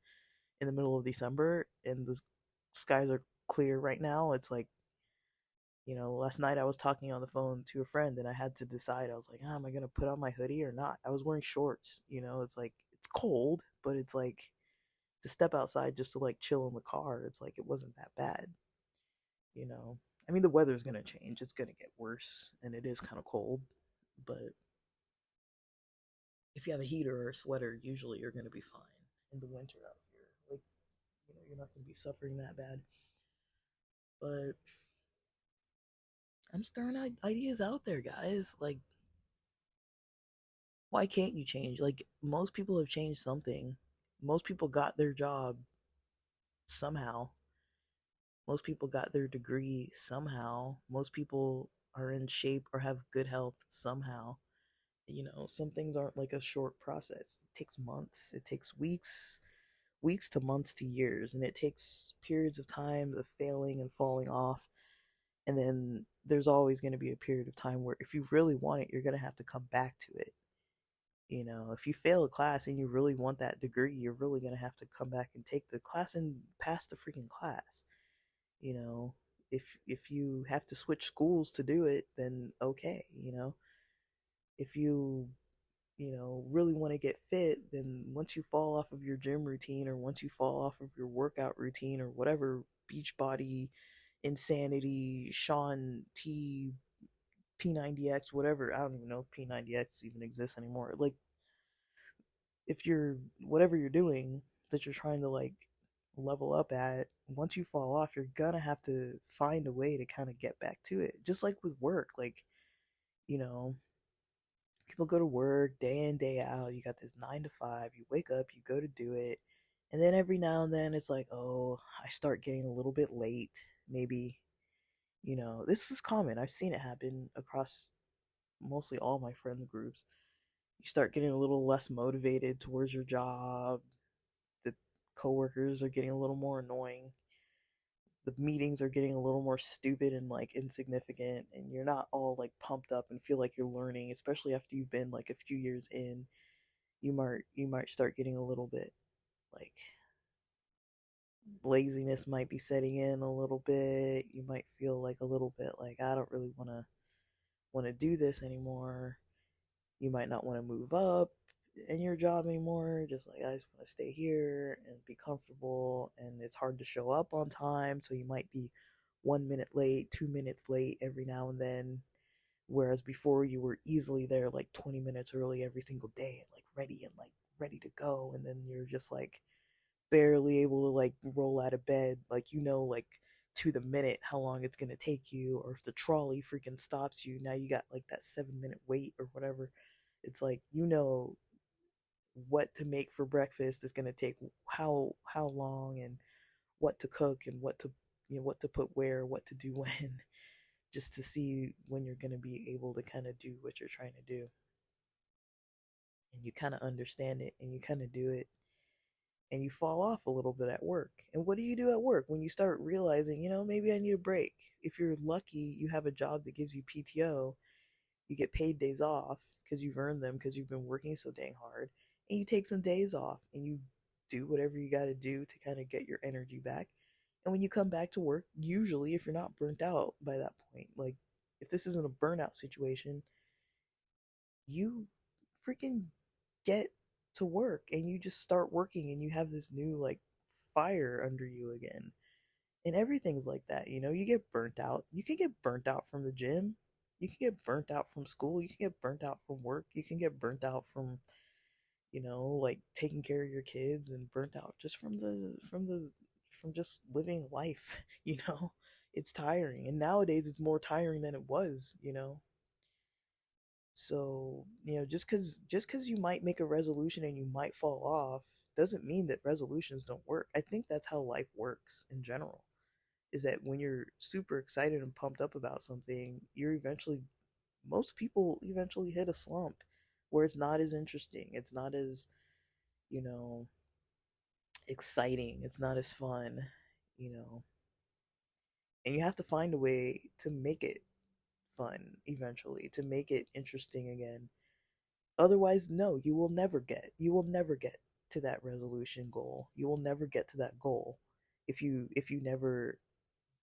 in the middle of December and the skies are clear right now. It's like, last night I was talking on the phone to a friend and I had to decide. I was like, am I going to put on my hoodie or not? I was wearing shorts, it's like, it's cold, but it's like to step outside just to like chill in the car. It's like, it wasn't that bad, you know. I mean, the weather's going to change. It's going to get worse and it is kind of cold, but if you have a heater or a sweater, usually you're going to be fine in the winter out here. Like, you're not going to be suffering that bad. But I'm just throwing ideas out there, guys. Like, why can't you change? Like, most people have changed something. Most people got their job somehow. Most people got their degree somehow. Most people are in shape or have good health somehow. Some things aren't like a short process. It takes months, it takes weeks to months to years, and it takes periods of time of failing and falling off. And then there's always going to be a period of time where if you really want it, you're going to have to come back to it. If you fail a class and you really want that degree, you're really going to have to come back and take the class and pass the freaking class. You know, if you have to switch schools to do it, then okay. If you really want to get fit, then once you fall off of your gym routine or once you fall off of your workout routine or whatever Beachbody, Insanity, Sean T, P90X, whatever, I don't even know if P90X even exists anymore. Like, if you're whatever you're doing that you're trying to like level up at, once you fall off, you're gonna have to find a way to kind of get back to it. Just like with work, like, you know, people go to work day in, day out. You got this 9 to 5, you wake up, you go to do it. And then every now and then it's like, oh, I start getting a little bit late. Maybe, this is common. I've seen it happen across mostly all my friend groups. You start getting a little less motivated towards your job. The coworkers are getting a little more annoying. The meetings are getting a little more stupid and like insignificant, and you're not all like pumped up and feel like you're learning, especially after you've been like a few years in. You might start getting a little bit like laziness might be setting in a little bit. You might feel like a little bit like I don't really want to do this anymore. You might not want to move up in your job anymore. Just like I just want to stay here and be comfortable, and it's hard to show up on time, so you might be 1 minute late, 2 minutes late every now and then. Whereas before you were easily there like 20 minutes early every single day and like ready to go, and then you're just like barely able to like roll out of bed, like like to the minute how long it's gonna take you, or if the trolley freaking stops you, now you got like that 7 minute wait or whatever. It's like what to make for breakfast is gonna take how long, and what to cook and what to put where, what to do when, just to see when you're gonna be able to kind of do what you're trying to do, and you kind of understand it and you kind of do it, and you fall off a little bit at work. And what do you do at work when you start realizing, maybe I need a break? If you're lucky, you have a job that gives you PTO, you get paid days off because you've earned them because you've been working so dang hard, and you take some days off and you do whatever you got to do to kind of get your energy back. And when you come back to work, usually if you're not burnt out by that point, like if this isn't a burnout situation, you freaking get to work and you just start working and you have this new like fire under you again. And everything's like that, you get burnt out. You can get burnt out from the gym. You can get burnt out from school. You can get burnt out from work. You can get burnt out from, like taking care of your kids, and burnt out just from just living life, you know. It's tiring, and nowadays it's more tiring than it was, you know. So, just cuz you might make a resolution and you might fall off doesn't mean that resolutions don't work. I think that's how life works in general. Is that when you're super excited and pumped up about something, you're eventually most people eventually hit a slump where it's not as interesting. It's not as, you know, exciting. It's not as fun, you know. And you have to find a way to make it fun eventually, to make it interesting again. Otherwise, no, you will never get to that resolution goal. You will never get to that goal if you never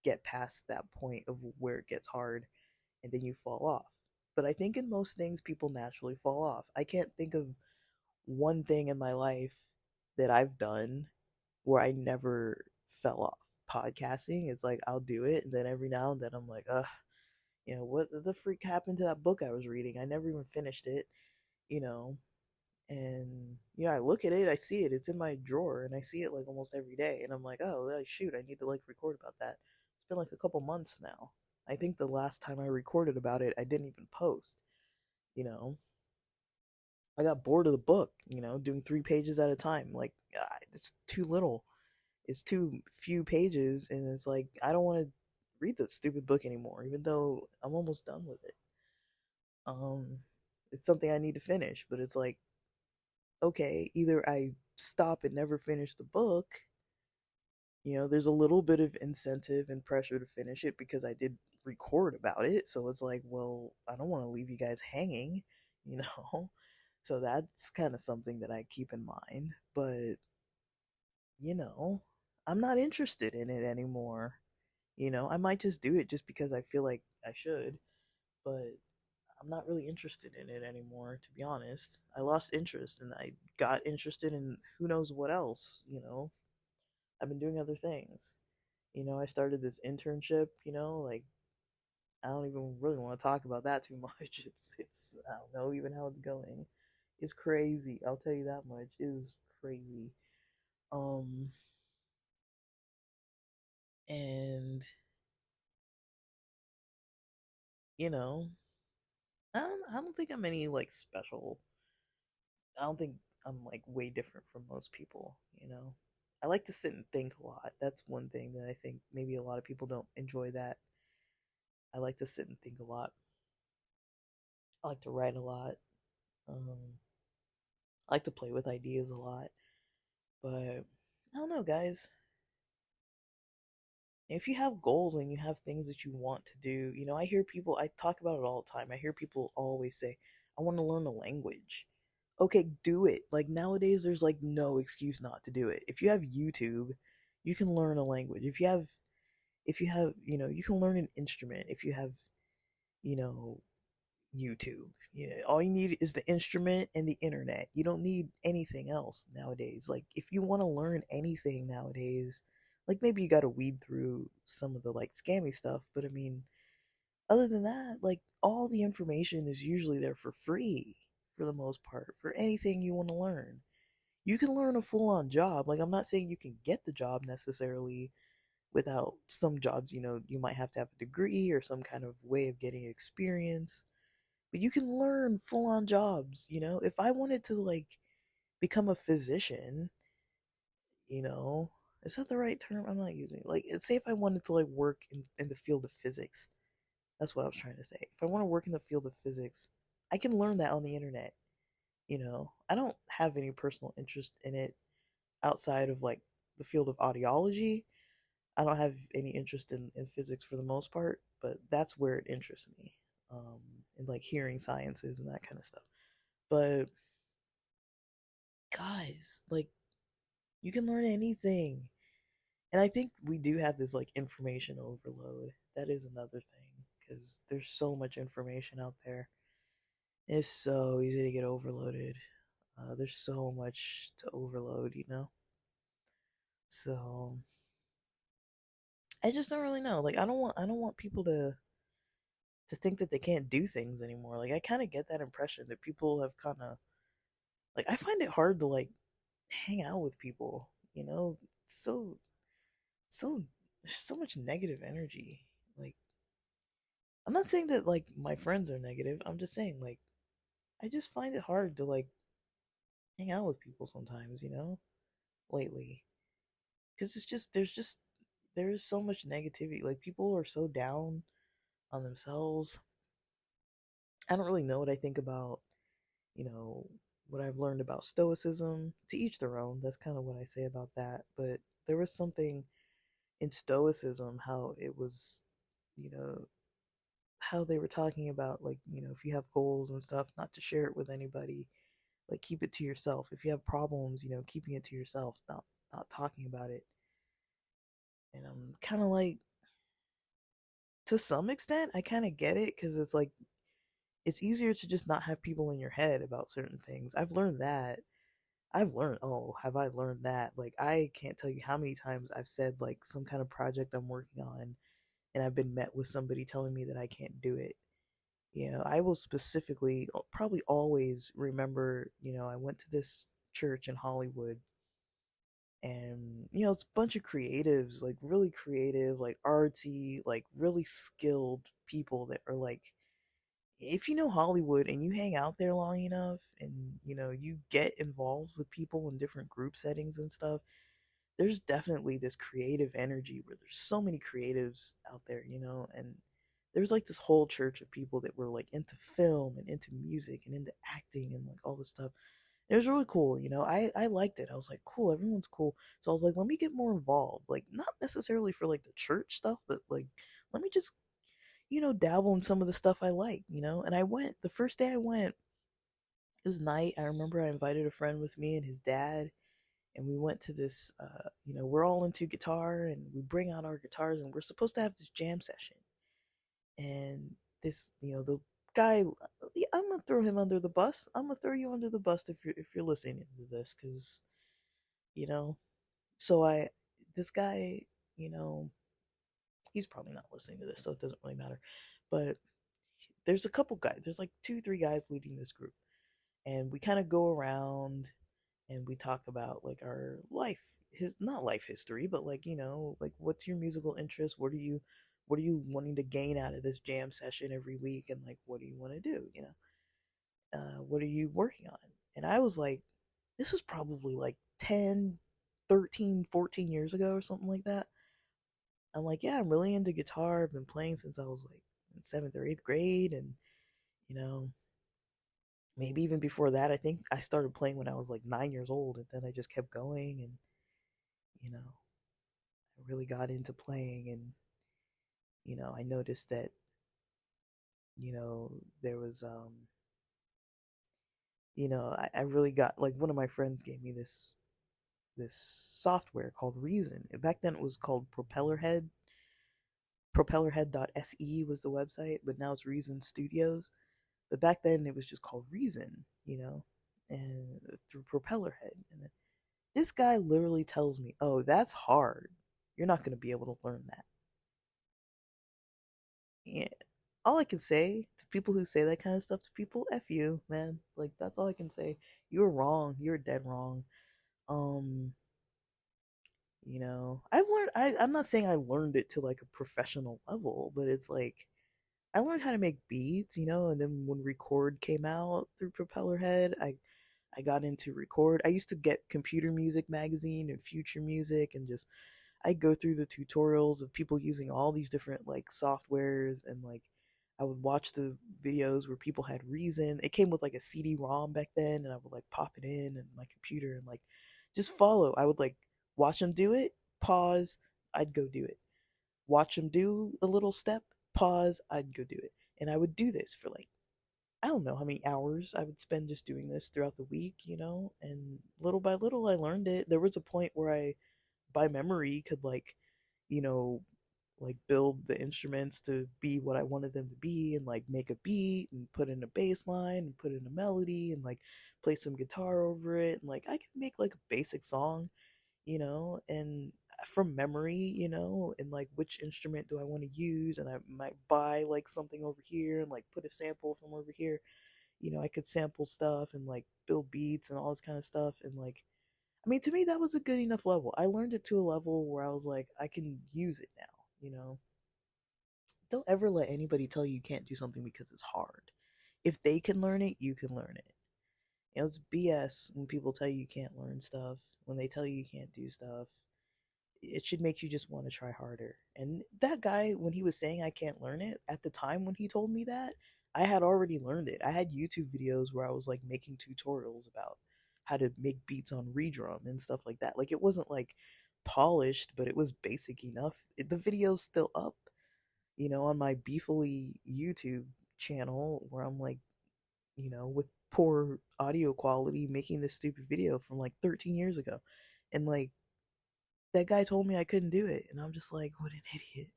get past that point of where it gets hard and then you fall off. But I think in most things people naturally fall off. I can't think of one thing in my life that I've done where I never fell off. Podcasting, it's like I'll do it and then every now and then I'm like, what the freak happened to that book I was reading? I never even finished it, you know. And I look at it, I see it, it's in my drawer, and I see it like almost every day, and I'm like, oh shoot, I need to like record about that. It's been like a couple months now. I think the last time I recorded about it, I didn't even post. You know, I got bored of the book. Doing 3 pages at a time. Like it's too little. It's too few pages, and it's like I don't want to read the stupid book anymore, even though I'm almost done with it. Um, it's something I need to finish, but it's like okay, either I stop and never finish the book, there's a little bit of incentive and pressure to finish it because I did record about it. So it's like, well, I don't want to leave you guys hanging, you know? So that's kind of something that I keep in mind. But, you know, I'm not interested in it anymore. I might just do it just because I feel like I should, but I'm not really interested in it anymore, to be honest. I lost interest and I got interested in who knows what else. I've been doing other things. I started this internship, like I don't even really want to talk about that too much. It's I don't know even how it's going. It's crazy. I'll tell you that much. It is crazy. Um and you know, I don't think I'm any like special. I don't think I'm like way different from most people. I like to sit and think a lot. That's one thing that I think maybe a lot of people don't enjoy that. I like to sit and think a lot. I like to write a lot. I like to play with ideas a lot. But I don't know, guys. If you have goals and you have things that you want to do, I hear people, I talk about it all the time. I hear people always say, I want to learn a language. Okay, do it. Like nowadays, there's like no excuse not to do it. If you have YouTube, you can learn a language. If you have, you can learn an instrument. If you have, you know, YouTube. All you need is the instrument and the internet. You don't need anything else nowadays. Like if you want to learn anything nowadays, like maybe you got to weed through some of the like scammy stuff, but I mean, other than that, like all the information is usually there for free for the most part for anything you want to learn. You can learn a full-on job. Like I'm not saying you can get the job necessarily without some jobs, you might have to have a degree or some kind of way of getting experience, but you can learn full on jobs. If I wanted to like become a physician, you know, is that the right term? I'm not using it. Like, say if I wanted to like work in the field of physics, that's what I was trying to say. If I want to work in the field of physics, I can learn that on the internet. I don't have any personal interest in it outside of like the field of audiology. I don't have any interest in physics for the most part, but that's where it interests me. In like hearing sciences and that kind of stuff. But guys, like you can learn anything. And I think we do have this like information overload. That is another thing because there's so much information out there. It's so easy to get overloaded. There's so much to overload. So I just don't really know. Like I don't want people to think that they can't do things anymore. Like I kind of get that impression that people have kind of like I find it hard to like hang out with people. So so there's so much negative energy. Like, I'm not saying that like my friends are negative. I'm just saying like I just find it hard to like hang out with people sometimes, lately. Because there is so much negativity. Like people are so down on themselves. I don't really know what I think about, you know, what I've learned about stoicism. To each their own. That's kind of what I say about that. But there was something in stoicism how it was, you know, how they were talking about like, if you have goals and stuff, not to share it with anybody. Like keep it to yourself. If you have problems, keeping it to yourself, not talking about it. And I'm kind of like, to some extent, I kind of get it because it's like it's easier to just not have people in your head about certain things. I've learned that. Oh, have I learned that? Like, I can't tell you how many times I've said, like, some kind of project I'm working on, and I've been met with somebody telling me that I can't do it. I will specifically, probably always remember, I went to this church in Hollywood, and, it's a bunch of creatives, like, really creative, like, artsy, like, really skilled people that are, like, if you know Hollywood and you hang out there long enough and you get involved with people in different group settings and stuff, there's definitely this creative energy where there's so many creatives out there, and there's like this whole church of people that were like into film and into music and into acting and like all this stuff. It was really cool, I liked it. I was like, cool, everyone's cool. So I was like, let me get more involved. Like not necessarily for like the church stuff, but like let me just dabble in some of the stuff I like, And I went the first day I went, it was night. I remember I invited a friend with me and his dad, and we went to this. We're all into guitar, and we bring out our guitars, and we're supposed to have this jam session. And this, the guy, I'm gonna throw him under the bus. I'm gonna throw you under the bus if you're listening to this, because you know. So this guy, you know, he's probably not listening to this, so it doesn't really matter. But there's a couple guys. There's like 2, 3 guys leading this group, and we kind of go around and we talk about like our life, his not life history, but like like what's your musical interest? What are you wanting to gain out of this jam session every week? And like what do you want to do? What are you working on? And I was like, this was probably like 10, 13, 14 years ago or something like that. I'm like, yeah, I'm really into guitar. I've been playing since I was like in seventh or eighth grade, and you know, maybe even before that. I think I started playing when I was like 9 years old, and then I just kept going, and I really got into playing, and I noticed that there was I really got like one of my friends gave me this software called Reason. Back then it was called Propellerhead. Propellerhead.se was the website, but now it's Reason Studios. But back then it was just called Reason, and through Propellerhead. And this guy literally tells me, "Oh, that's hard. You're not going to be able to learn that." Yeah. All I can say to people who say that kind of stuff to people, F you, man. Like that's all I can say. You're wrong. You're dead wrong. Um, I've learned I'm not saying I learned it to like a professional level, but it's like I learned how to make beats, and then when Record came out through Propellerhead, I got into Record. I used to get Computer Music Magazine and Future Music, and just I go through the tutorials of people using all these different like softwares, and like I would watch the videos where people had Reason. It came with like a CD-ROM back then, and I would like pop it in my computer and like just follow. I would like watch them do it, pause, I'd go do it. Watch them do a little step, pause, I'd go do it. And I would do this for like I don't know how many hours I would spend just doing this throughout the week, and little by little I learned it. There was a point where I by memory could like you know like build the instruments to be what I wanted them to be, and like make a beat and put in a bass line and put in a melody and like play some guitar over it, and like I could make like a basic song, and from memory, and like which instrument do I want to use, and I might buy like something over here and like put a sample from over here. I could sample stuff and like build beats and all this kind of stuff, and like I mean, to me, that was a good enough level. I learned it to a level where I was like, I can use it now, you know? Don't ever let anybody tell you you can't do something because it's hard. If they can learn it, you can learn it. You know, it's BS when people tell you you can't learn stuff, when they tell you you can't do stuff. It should make you just want to try harder. And that guy, when he was saying I can't learn it, at the time when he told me that, I had already learned it. I had YouTube videos where I was like making tutorials about how to make beats on Redrum and stuff like that. Like it wasn't like polished, but it was basic enough. The video's still up, on my Beefily YouTube channel where I'm like, with poor audio quality making this stupid video from like 13 years ago. And like that guy told me I couldn't do it, and I'm just like, what an idiot.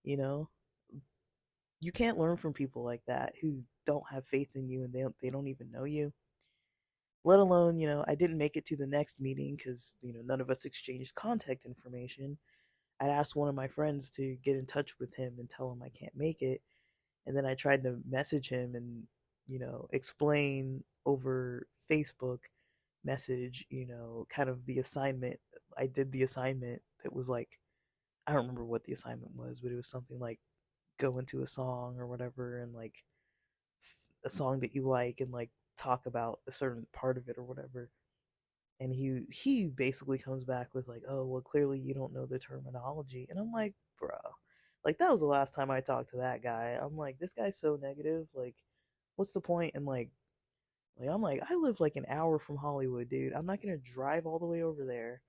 You know, you can't learn from people like that who don't have faith in you and they don't even know you. Let alone, I didn't make it to the next meeting because none of us exchanged contact information. I'd asked one of my friends to get in touch with him and tell him I can't make it, and then I tried to message him and explain over Facebook message, kind of the assignment. I did the assignment that was like, I don't remember what the assignment was, but it was something like go into a song or whatever and like a song that you like and like talk about a certain part of it or whatever. And he basically comes back with like, oh well, clearly you don't know the terminology, and I'm like, bro, like that was the last time I talked to that guy. I'm like, this guy's so negative. Like, what's the point? And like I'm like, I live like an hour from Hollywood, dude. I'm not gonna drive all the way over there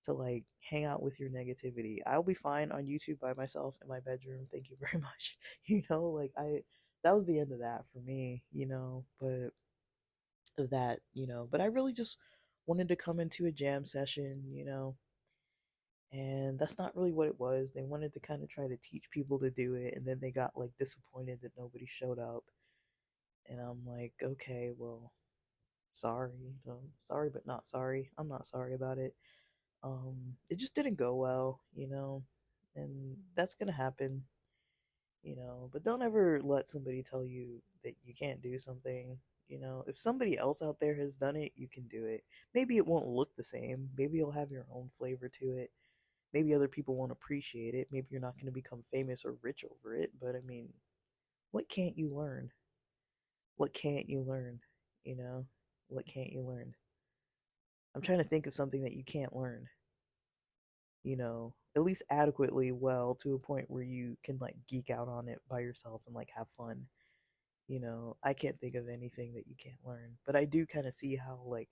to like hang out with your negativity. I'll be fine on YouTube by myself in my bedroom. Thank you very much. Like that was the end of that for me, but I really just wanted to come into a jam session, and that's not really what it was. They wanted to kind of try to teach people to do it, and then they got like disappointed that nobody showed up. And I'm like, okay, well, sorry, sorry but not sorry. I'm not sorry about it. It just didn't go well, and that's gonna happen, but don't ever let somebody tell you that you can't do something. If somebody else out there has done it, you can do it. Maybe it won't look the same, maybe you'll have your own flavor to it, maybe other people won't appreciate it, maybe you're not going to become famous or rich over it, but I mean, what can't you learn? What can't you learn? you know what can't you learn? I'm trying to think of something that you can't learn, at least adequately well to a point where you can like geek out on it by yourself and like have fun. I can't think of anything that you can't learn, but I do kind of see how like,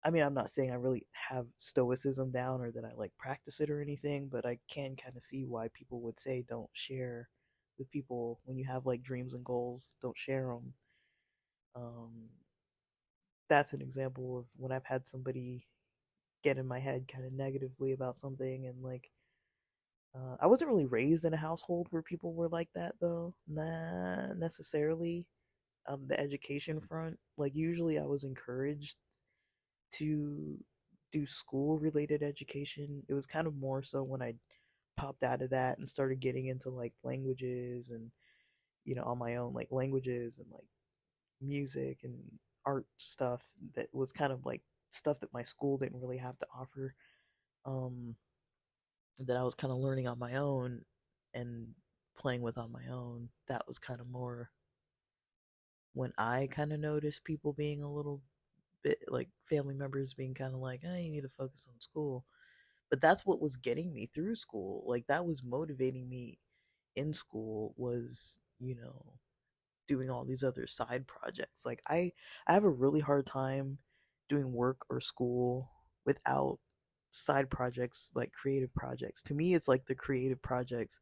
I mean, I'm not saying I really have stoicism down or that I like practice it or anything, but I can kind of see why people would say don't share with people when you have like dreams and goals, don't share them. Um that's an example of when I've had somebody get in my head kind of negatively about something, and like I wasn't really raised in a household where people were like that, though. Nah, necessarily. The education front, like usually I was encouraged to do school related education. It was kind of more so when I popped out of that and started getting into like languages and on my own, like languages and like music and art stuff that was kind of like stuff that my school didn't really have to offer. Um that I was kind of learning on my own and playing with on my own. That was kind of more when I kind of noticed people being a little bit like family members being kind of like, you need to focus on school. But that's what was getting me through school. Like that was motivating me in school was, doing all these other side projects. Like I have a really hard time doing work or school without side projects, like creative projects. To me, it's like the creative projects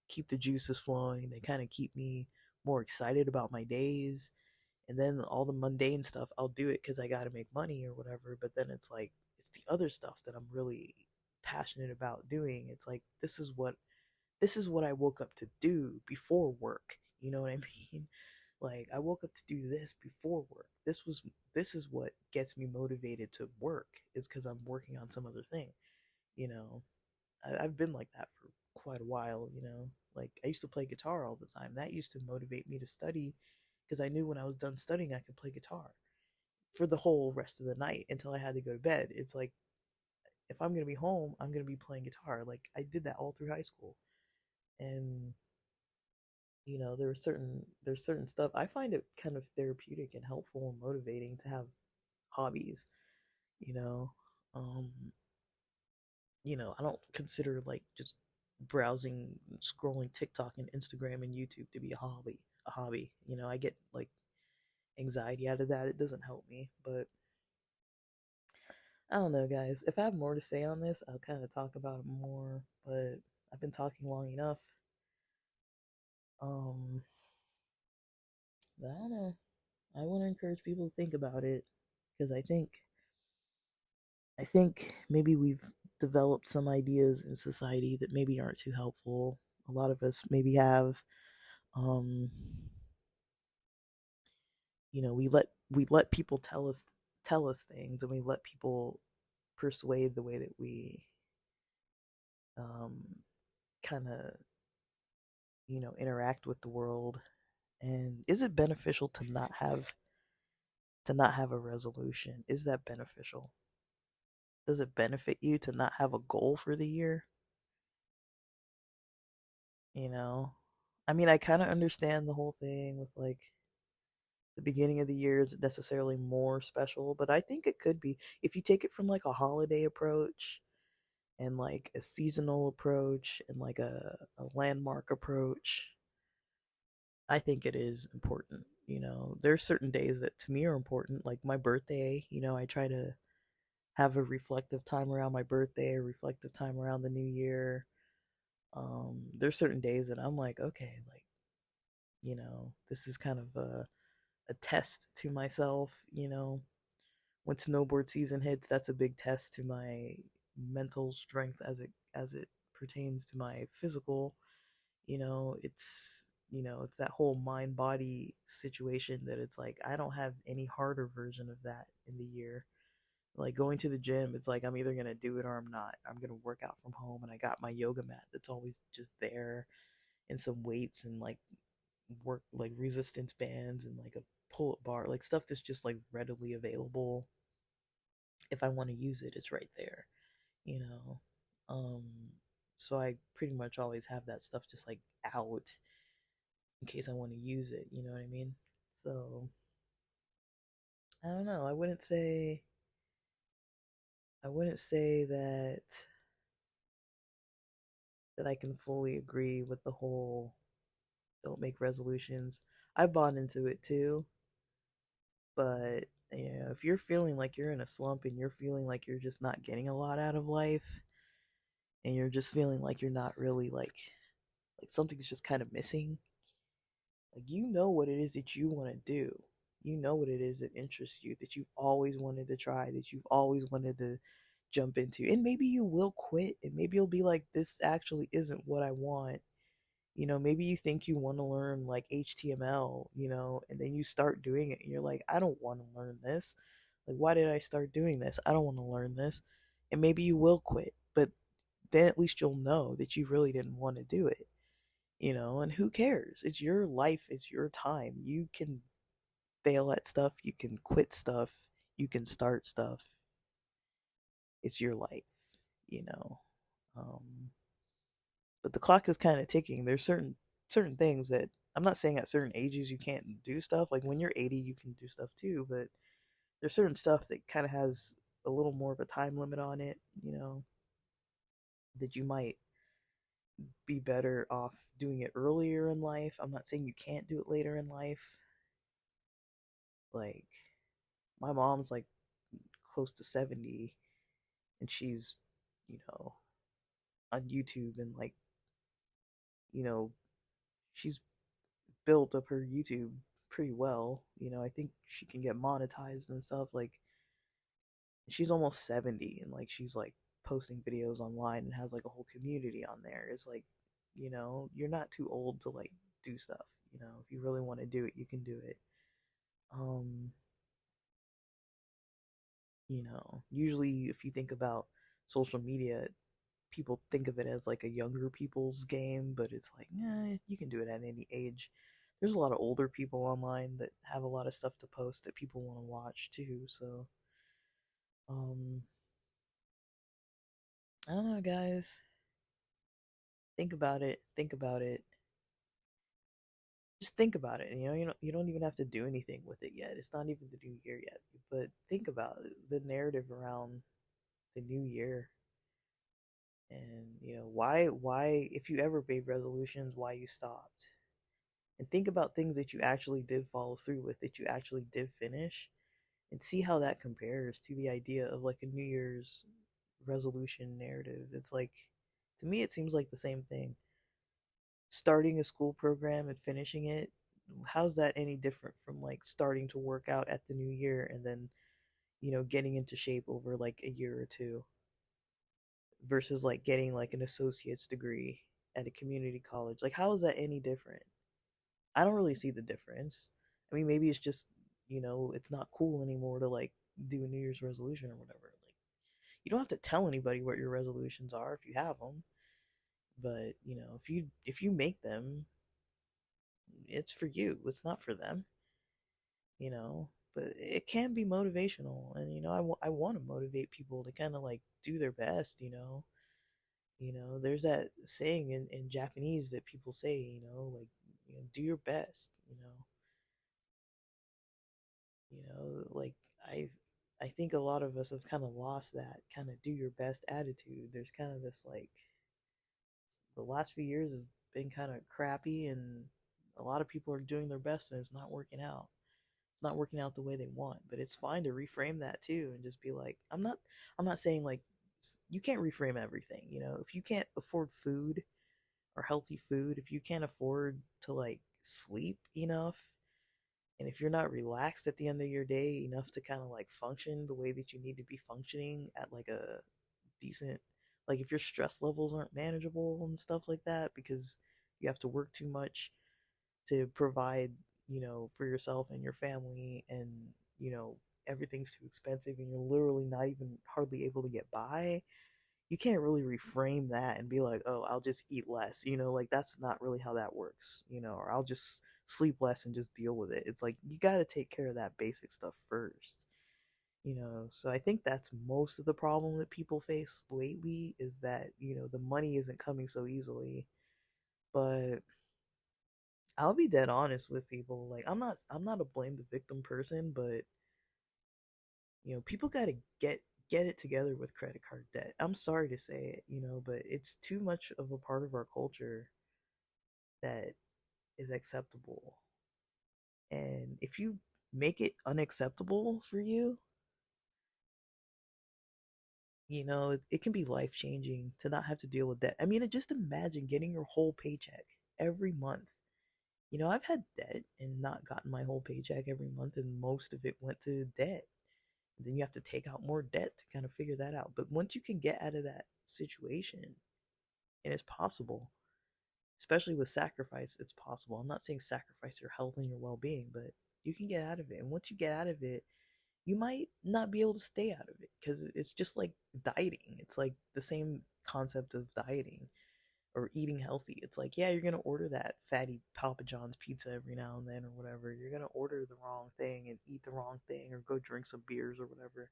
keep the juices flowing. They kind of keep me more excited about my days. And then all the mundane stuff, I'll do it because I got to make money or whatever. But then it's like, it's the other stuff that I'm really passionate about doing. It's like, this is what I woke up to do before work. You know what I mean? Like I woke up to do this before work. This is what gets me motivated to work is because I'm working on some other thing. You know, I've been like that for quite a while. Like I used to play guitar all the time. That used to motivate me to study because I knew when I was done studying I could play guitar. for the whole rest of the night until I had to go to bed. It's like if I'm gonna be home, I'm gonna be playing guitar. Like I did that all through high school, and there's certain stuff I find it kind of therapeutic and helpful and motivating to have hobbies. You know, um, I don't consider like just browsing, scrolling TikTok and Instagram and YouTube to be a hobby. A hobby. I get like anxiety out of that. It doesn't help me, but I don't know, guys. If I have more to say on this, I'll kind of talk about it more. But I've been talking long enough. Um, but I don't know. I want to encourage people to think about it because I think maybe we've developed some ideas in society that maybe aren't too helpful. A lot of us maybe have. Um, we let people tell us things, and we let people persuade the way that we um kind of interact with the world. And is it beneficial to not have a resolution? Is that beneficial? Does it benefit you to not have a goal for the year? You know? I mean, I kind of understand the whole thing with like the beginning of the year isn't necessarily more special, but I think it could be if you take it from like a holiday approach and like a seasonal approach and like a landmark approach. I think it is important. There's certain days that to me are important, like my birthday. I try to have a reflective time around my birthday, a reflective time around the new year. There's certain days that I'm like, okay, like, this is kind of a test to myself. When snowboard season hits, that's a big test to my mental strength as it pertains to my physical. It's that whole mind body situation that it's like I don't have any harder version of that in the year. Like going to the gym, it's like I'm either gonna do it or I'm not. I'm gonna work out from home, and I got my yoga mat that's always just there, and some weights and like work like resistance bands and like a pull-up bar, like stuff that's just like readily available. If I want to use it, it's right there. You know, um, so I pretty much always have that stuff just like out in case I want to use it. You know what I mean? So I don't know. I wouldn't say that I can fully agree with the whole don't make resolutions. I bought into it too, but if you're feeling like you're in a slump and you're feeling like you're just not getting a lot out of life and you're just feeling like you're not really like something's just kind of missing, like what it is that you want to do. You know what it is that interests you, that you've always wanted to try, that you've always wanted to jump into. And maybe you will quit and maybe you'll be like, this actually isn't what I want. Maybe you think you want to learn like HTML, and then you start doing it and you're like, I don't want to learn this. Like, why did I start doing this? I don't want to learn this. And maybe you will quit, but then at least you'll know that you really didn't want to do it. And who cares? It's your life, it's your time. You can fail at stuff, you can quit stuff, you can start stuff. It's your life, you know. Um, but the clock is kind of ticking. There's certain things that I'm not saying at certain ages you can't do stuff. Like when you're 80, you can do stuff too, but there's certain stuff that kind of has a little more of a time limit on it, that you might be better off doing it earlier in life. I'm not saying you can't do it later in life. Like my mom's like close to 70 and she's, you know, on YouTube and like, you know, she's built up her YouTube pretty well. I think she can get monetized and stuff. Like she's almost 70 and like she's like posting videos online and has like a whole community on there. It's like, you're not too old to like do stuff. If you really want to do it, you can do it. Um, Usually if you think about social media, people think of it as like a younger people's game, but it's like, you can do it at any age. there's a lot of older people online that have a lot of stuff to post that people want to watch too. So, um, I don't know, guys. Think about it. Think about it. Just think about it. You don't even have to do anything with it yet. It's not even the new year yet. But think about it, the narrative around the new year, and why if you ever made resolutions, why you stopped. And think about things that you actually did follow through with, that you actually did finish, and see how that compares to the idea of like a New Year's resolution narrative. It's like, to me, it seems like the same thing. Starting a school program and finishing it, how's that any different from like starting to work out at the new year and then, getting into shape over like a year or two versus like getting like an associate's degree at a community college? Like, how is that any different? I don't really see the difference. I mean, maybe it's just, it's not cool anymore to like do a New Year's resolution or whatever. Like, you don't have to tell anybody what your resolutions are if you have them, but if you make them, it's for you. It's not for them, you know. But it can be motivational, and I want to motivate people to kind of like do their best. There's that saying in Japanese that people say, like, do your best. Like, I think a lot of us have kind of lost that kind of do your best attitude. There's kind of this like, the last few years have been kind of crappy, and a lot of people are doing their best and it's not working out. It's not working out the way they want, but it's fine to reframe that too and just be like, I'm not saying like you can't reframe everything. If you can't afford food or healthy food, if you can't afford to like sleep enough, and if you're not relaxed at the end of your day enough to kind of like function the way that you need to be functioning at like a decent, like if your stress levels aren't manageable and stuff like that because you have to work too much to provide, for yourself and your family, and you know everything's too expensive and you're literally not even hardly able to get by, you can't really reframe that and be like, oh, I'll just eat less. Like, that's not really how that works. Or I'll just sleep less and just deal with it. It's like you got to take care of that basic stuff first. So I think that's most of the problem that people face lately, is that the money isn't coming so easily. But I'll be dead honest with people. Like, I'm not a blame the victim person, but people got to get it together with credit card debt. I'm sorry to say it, but it's too much of a part of our culture that is acceptable. And if you make it unacceptable for you, it can be life changing to not have to deal with debt. I mean, just imagine getting your whole paycheck every month. I've had debt and not gotten my whole paycheck every month, and most of it went to debt. And then you have to take out more debt to kind of figure that out. But once you can get out of that situation, and it's possible, especially with sacrifice, it's possible. I'm not saying sacrifice your health and your well being, but you can get out of it. And once you get out of it, you might not be able to stay out of it, because it's just like dieting. It's like the same concept of dieting or eating healthy. It's like, yeah, you're gonna order that fatty Papa John's pizza every now and then or whatever. You're gonna order the wrong thing and eat the wrong thing or go drink some beers or whatever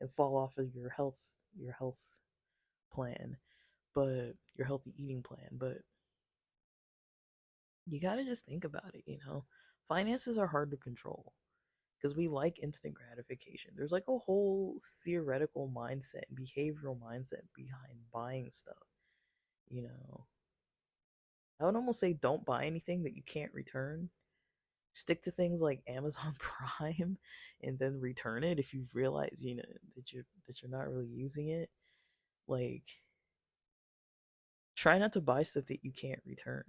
and fall off of your health plan, but your healthy eating plan. But you gotta just think about it. Finances are hard to control because we like instant gratification. There's like a whole theoretical mindset, behavioral mindset behind buying stuff. You know, I would almost say don't buy anything that you can't return. Stick to things like Amazon Prime and then return it if you realize, that you're not really using it. Like, try not to buy stuff that you can't return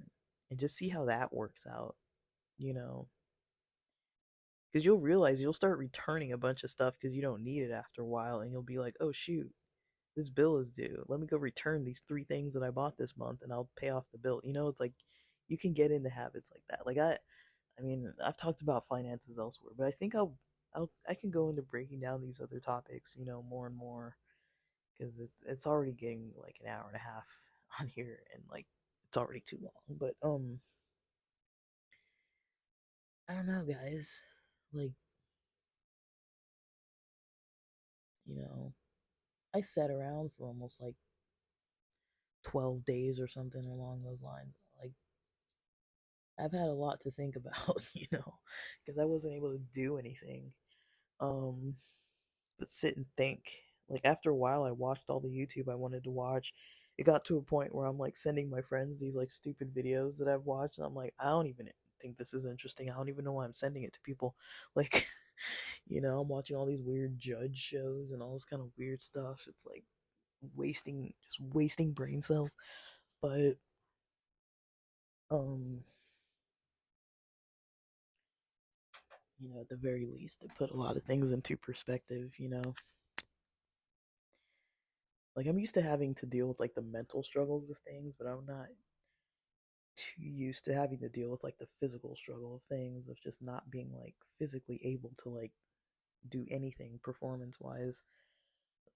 and just see how that works out, you know. Because you'll realize you'll start returning a bunch of stuff because you don't need it after a while, and you'll be like, oh shoot, this bill is due. Let me go return these 3 things that I bought this month, and I'll pay off the bill. It's like you can get into habits like that. Like, I mean, I've talked about finances elsewhere, but I think I can go into breaking down these other topics, more and more, because it's already getting like an hour and a half on here, and like it's already too long. But I don't know, guys. Like, you know, I sat around for almost like 12 days or something along those lines. Like, I've had a lot to think about, because I wasn't able to do anything. Um, but sit and think. Like, after a while, I watched all the YouTube I wanted to watch. It got to a point where I'm like sending my friends these like stupid videos that I've watched, and I'm like, I don't even think this is interesting. I don't even know why I'm sending it to people. Like, I'm watching all these weird judge shows and all this kind of weird stuff. It's like just wasting brain cells. But um, at the very least, it put a lot of things into perspective. Like, I'm used to having to deal with like the mental struggles of things, but I'm not too used to having to deal with like the physical struggle of things, of just not being like physically able to like do anything performance wise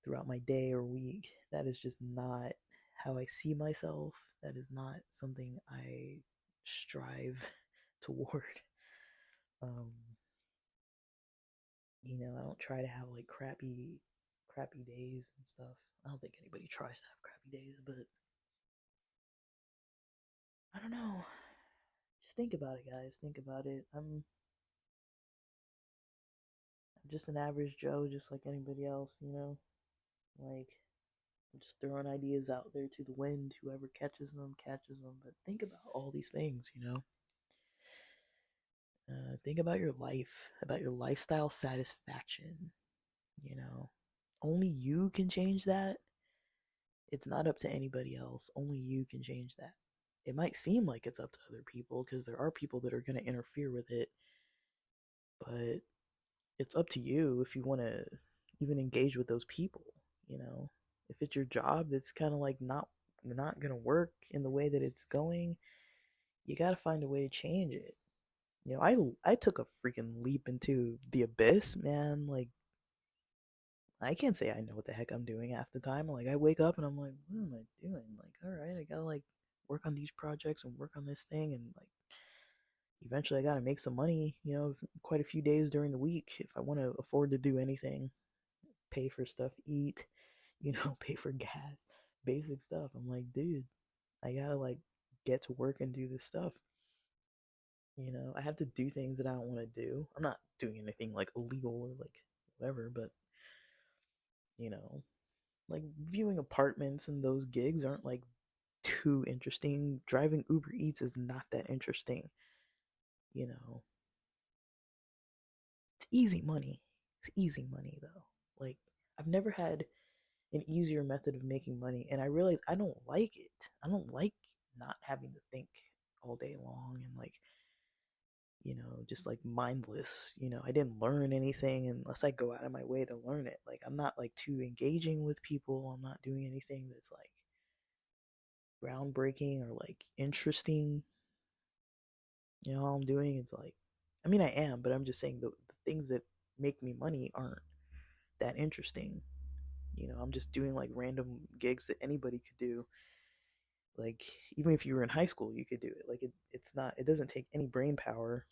throughout my day or week. That is just not how I see myself. That is not something I strive toward. Um, I don't try to have like crappy days and stuff. I don't think anybody tries to have crappy days, but I don't know. Just think about it, guys. Think about it. I'm just an average Joe, just like anybody else. Like, I'm just throwing ideas out there to the wind. Whoever catches them, catches them. But think about all these things. Think about your lifestyle satisfaction. You know, only you can change that. It's not up to anybody else. Only you can change that. It might seem like it's up to other people because there are people that are going to interfere with it, but it's up to you if you want to even engage with those people. You know, if it's your job that's kind of like not gonna work in the way that it's going, you got to find a way to change it. I took a freaking leap into the abyss, man. Like, I can't say I know what the heck I'm doing half the time. Like, I wake up and I'm like, what am I doing? Like, all right, I gotta like work on these projects and work on this thing, and like eventually I gotta make some money. Quite a few days during the week if I want to afford to do anything, pay for stuff, eat, pay for gas, basic stuff. I'm like, dude, I gotta like get to work and do this stuff. I have to do things that I don't want to do. I'm not doing anything like illegal or like whatever, but you know, like viewing apartments and those gigs aren't like too interesting. Driving Uber Eats is not that interesting. You know, it's easy money. It's easy money though. Like, I've never had an easier method of making money, and I realize I don't like it. I don't like not having to think all day long and like just like mindless. I didn't learn anything unless I go out of my way to learn it. Like, I'm not like too engaging with people. I'm not doing anything that's like groundbreaking or like interesting. All I'm doing is like, I mean, I am, but I'm just saying the things that make me money aren't that interesting. I'm just doing like random gigs that anybody could do. Like, even if you were in high school, you could do it. Like, it doesn't take any brain power.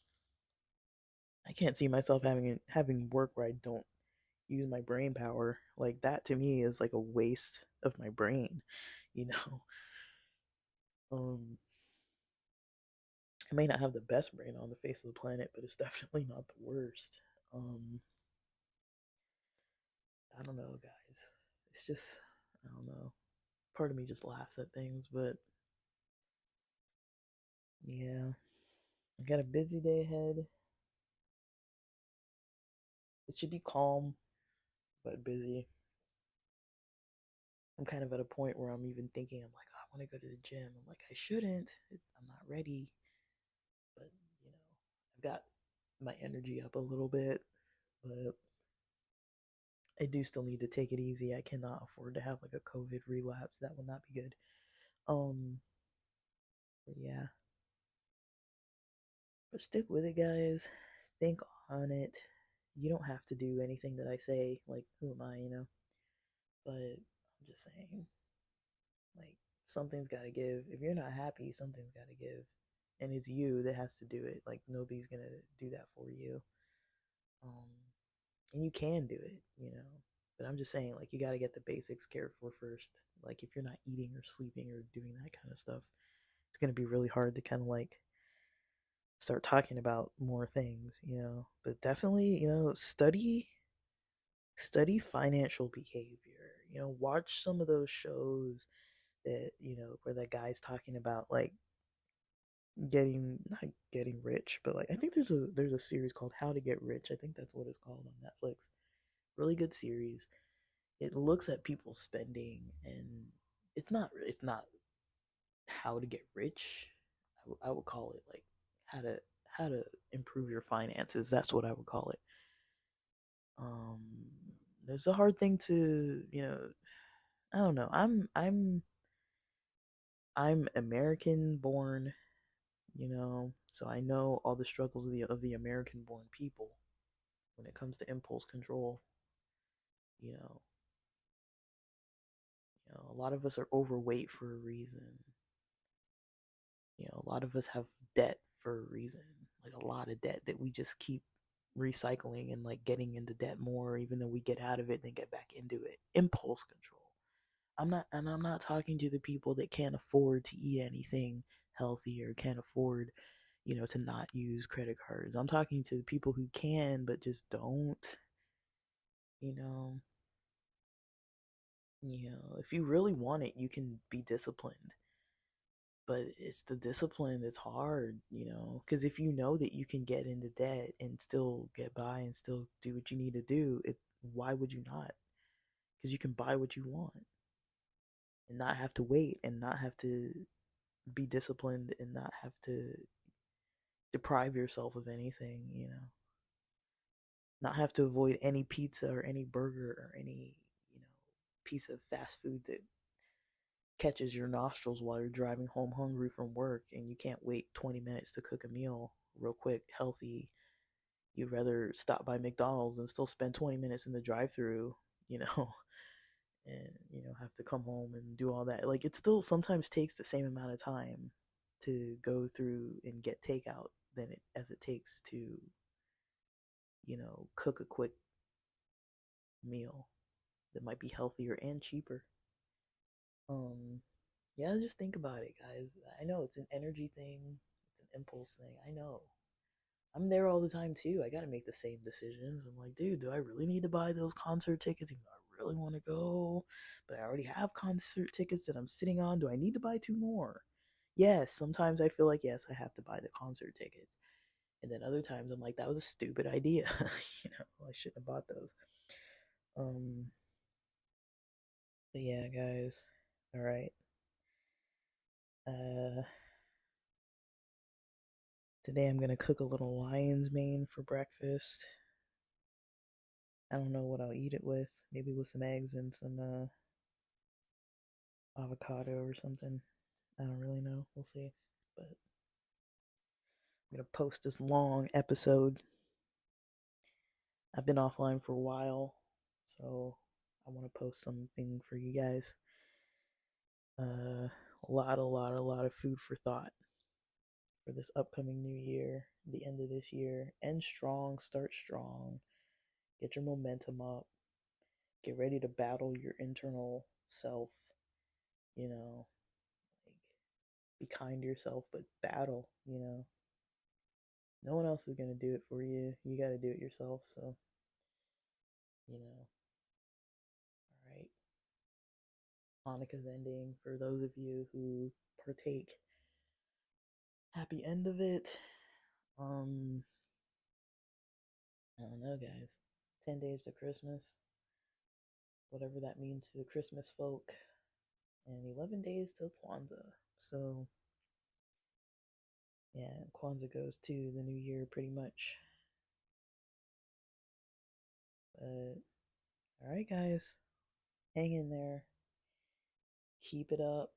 I can't see myself having work where I don't use my brain power. Like, that to me is like a waste of my brain, you know. Um I may not have the best brain on the face of the planet, but it's definitely not the worst. Um I don't know, guys. It's just, I don't know. Part of me just laughs at things, but yeah. I got a busy day ahead. It should be calm, but busy. I'm kind of at a point where I'm even thinking, I'm like, oh, I want to go to the gym. I'm like, I shouldn't. I'm not ready. But, you know, I've got my energy up a little bit, but I do still need to take it easy. I cannot afford to have like a COVID relapse. That would not be good. Um, but yeah, but stick with it, guys. Think on it. You don't have to do anything that I say. Like, who am I? But I'm just saying, like, something's got to give. If you're not happy, something's got to give. and it's you that has to do it. Like nobody's gonna do that for you. Um, and you can do it, you know. But I'm just saying, like, you got to get the basics cared for first. Like, if you're not eating or sleeping or doing that kind of stuff, it's gonna be really hard to kind of like start talking about more things, you know. But definitely, you know, study financial behavior. You know, watch some of those shows that, you know, where that guy's talking about like getting not getting rich, but like I think there's a series called How to Get Rich. I think that's what it's called on Netflix. Really good series. It looks at people's spending, and it's not how to get rich. I would call it like how to how to improve your finances. That's what I would call it. Um, there's a hard thing to, you know, I don't know. I'm American born, you know, so I know all the struggles of the American born people when it comes to impulse control. You know, a lot of us are overweight for a reason. You know, a lot of us have debt for a reason, like a lot of debt that we just keep recycling and like getting into debt more, even though we get out of it, then get back into it. Impulse control. I'm not talking to the people that can't afford to eat anything healthy or can't afford, you know, to not use credit cards. I'm talking to the people who can but just don't, you know. You know, if you really want it, you can be disciplined. But it's the discipline that's hard, you know, because if you know that you can get into debt and still get by and still do what you need to do, why would you not? Because you can buy what you want and not have to wait and not have to be disciplined and not have to deprive yourself of anything, you know, not have to avoid any pizza or any burger or any, you know, piece of fast food that catches your nostrils while you're driving home hungry from work and you can't wait 20 minutes to cook a meal real quick, healthy. You'd rather stop by McDonald's and still spend 20 minutes in the drive-through, you know, and you know have to come home and do all that. Like it still sometimes takes the same amount of time to go through and get takeout than it as it takes to, you know, cook a quick meal that might be healthier and cheaper. Um yeah, just think about it, guys. I know it's an energy thing, it's an impulse thing. I know. I'm there all the time too. I gotta make the same decisions. I'm like, dude, do I really need to buy those concert tickets? Even though I really want to go, but I already have concert tickets that I'm sitting on. Do I need to buy two more? Yes, sometimes I feel like yes, I have to buy the concert tickets, and then other times I'm like, that was a stupid idea. You know, I shouldn't have bought those. Um, but yeah, guys. All right. Uh, today I'm gonna cook a little lion's mane for breakfast. I don't know what I'll eat it with. Maybe with some eggs and some avocado or something. I don't really know. We'll see. But I'm gonna post this long episode. I've been offline for a while, so I want to post something for you guys. A lot of food for thought for this upcoming new year, the end of this year. End strong, start strong, get your momentum up, get ready to battle your internal self. You know, like be kind to yourself, but battle. You know, no one else is gonna do it for you. You got to do it yourself. So, you know, all right. Hanukkah's ending. For those of you who partake, happy end of it. Um, I don't know, guys. 10 days to Christmas, whatever that means to the Christmas folk, and 11 days till Kwanzaa. So, yeah, Kwanzaa goes to the new year pretty much. But all right, guys, hang in there. Keep it up.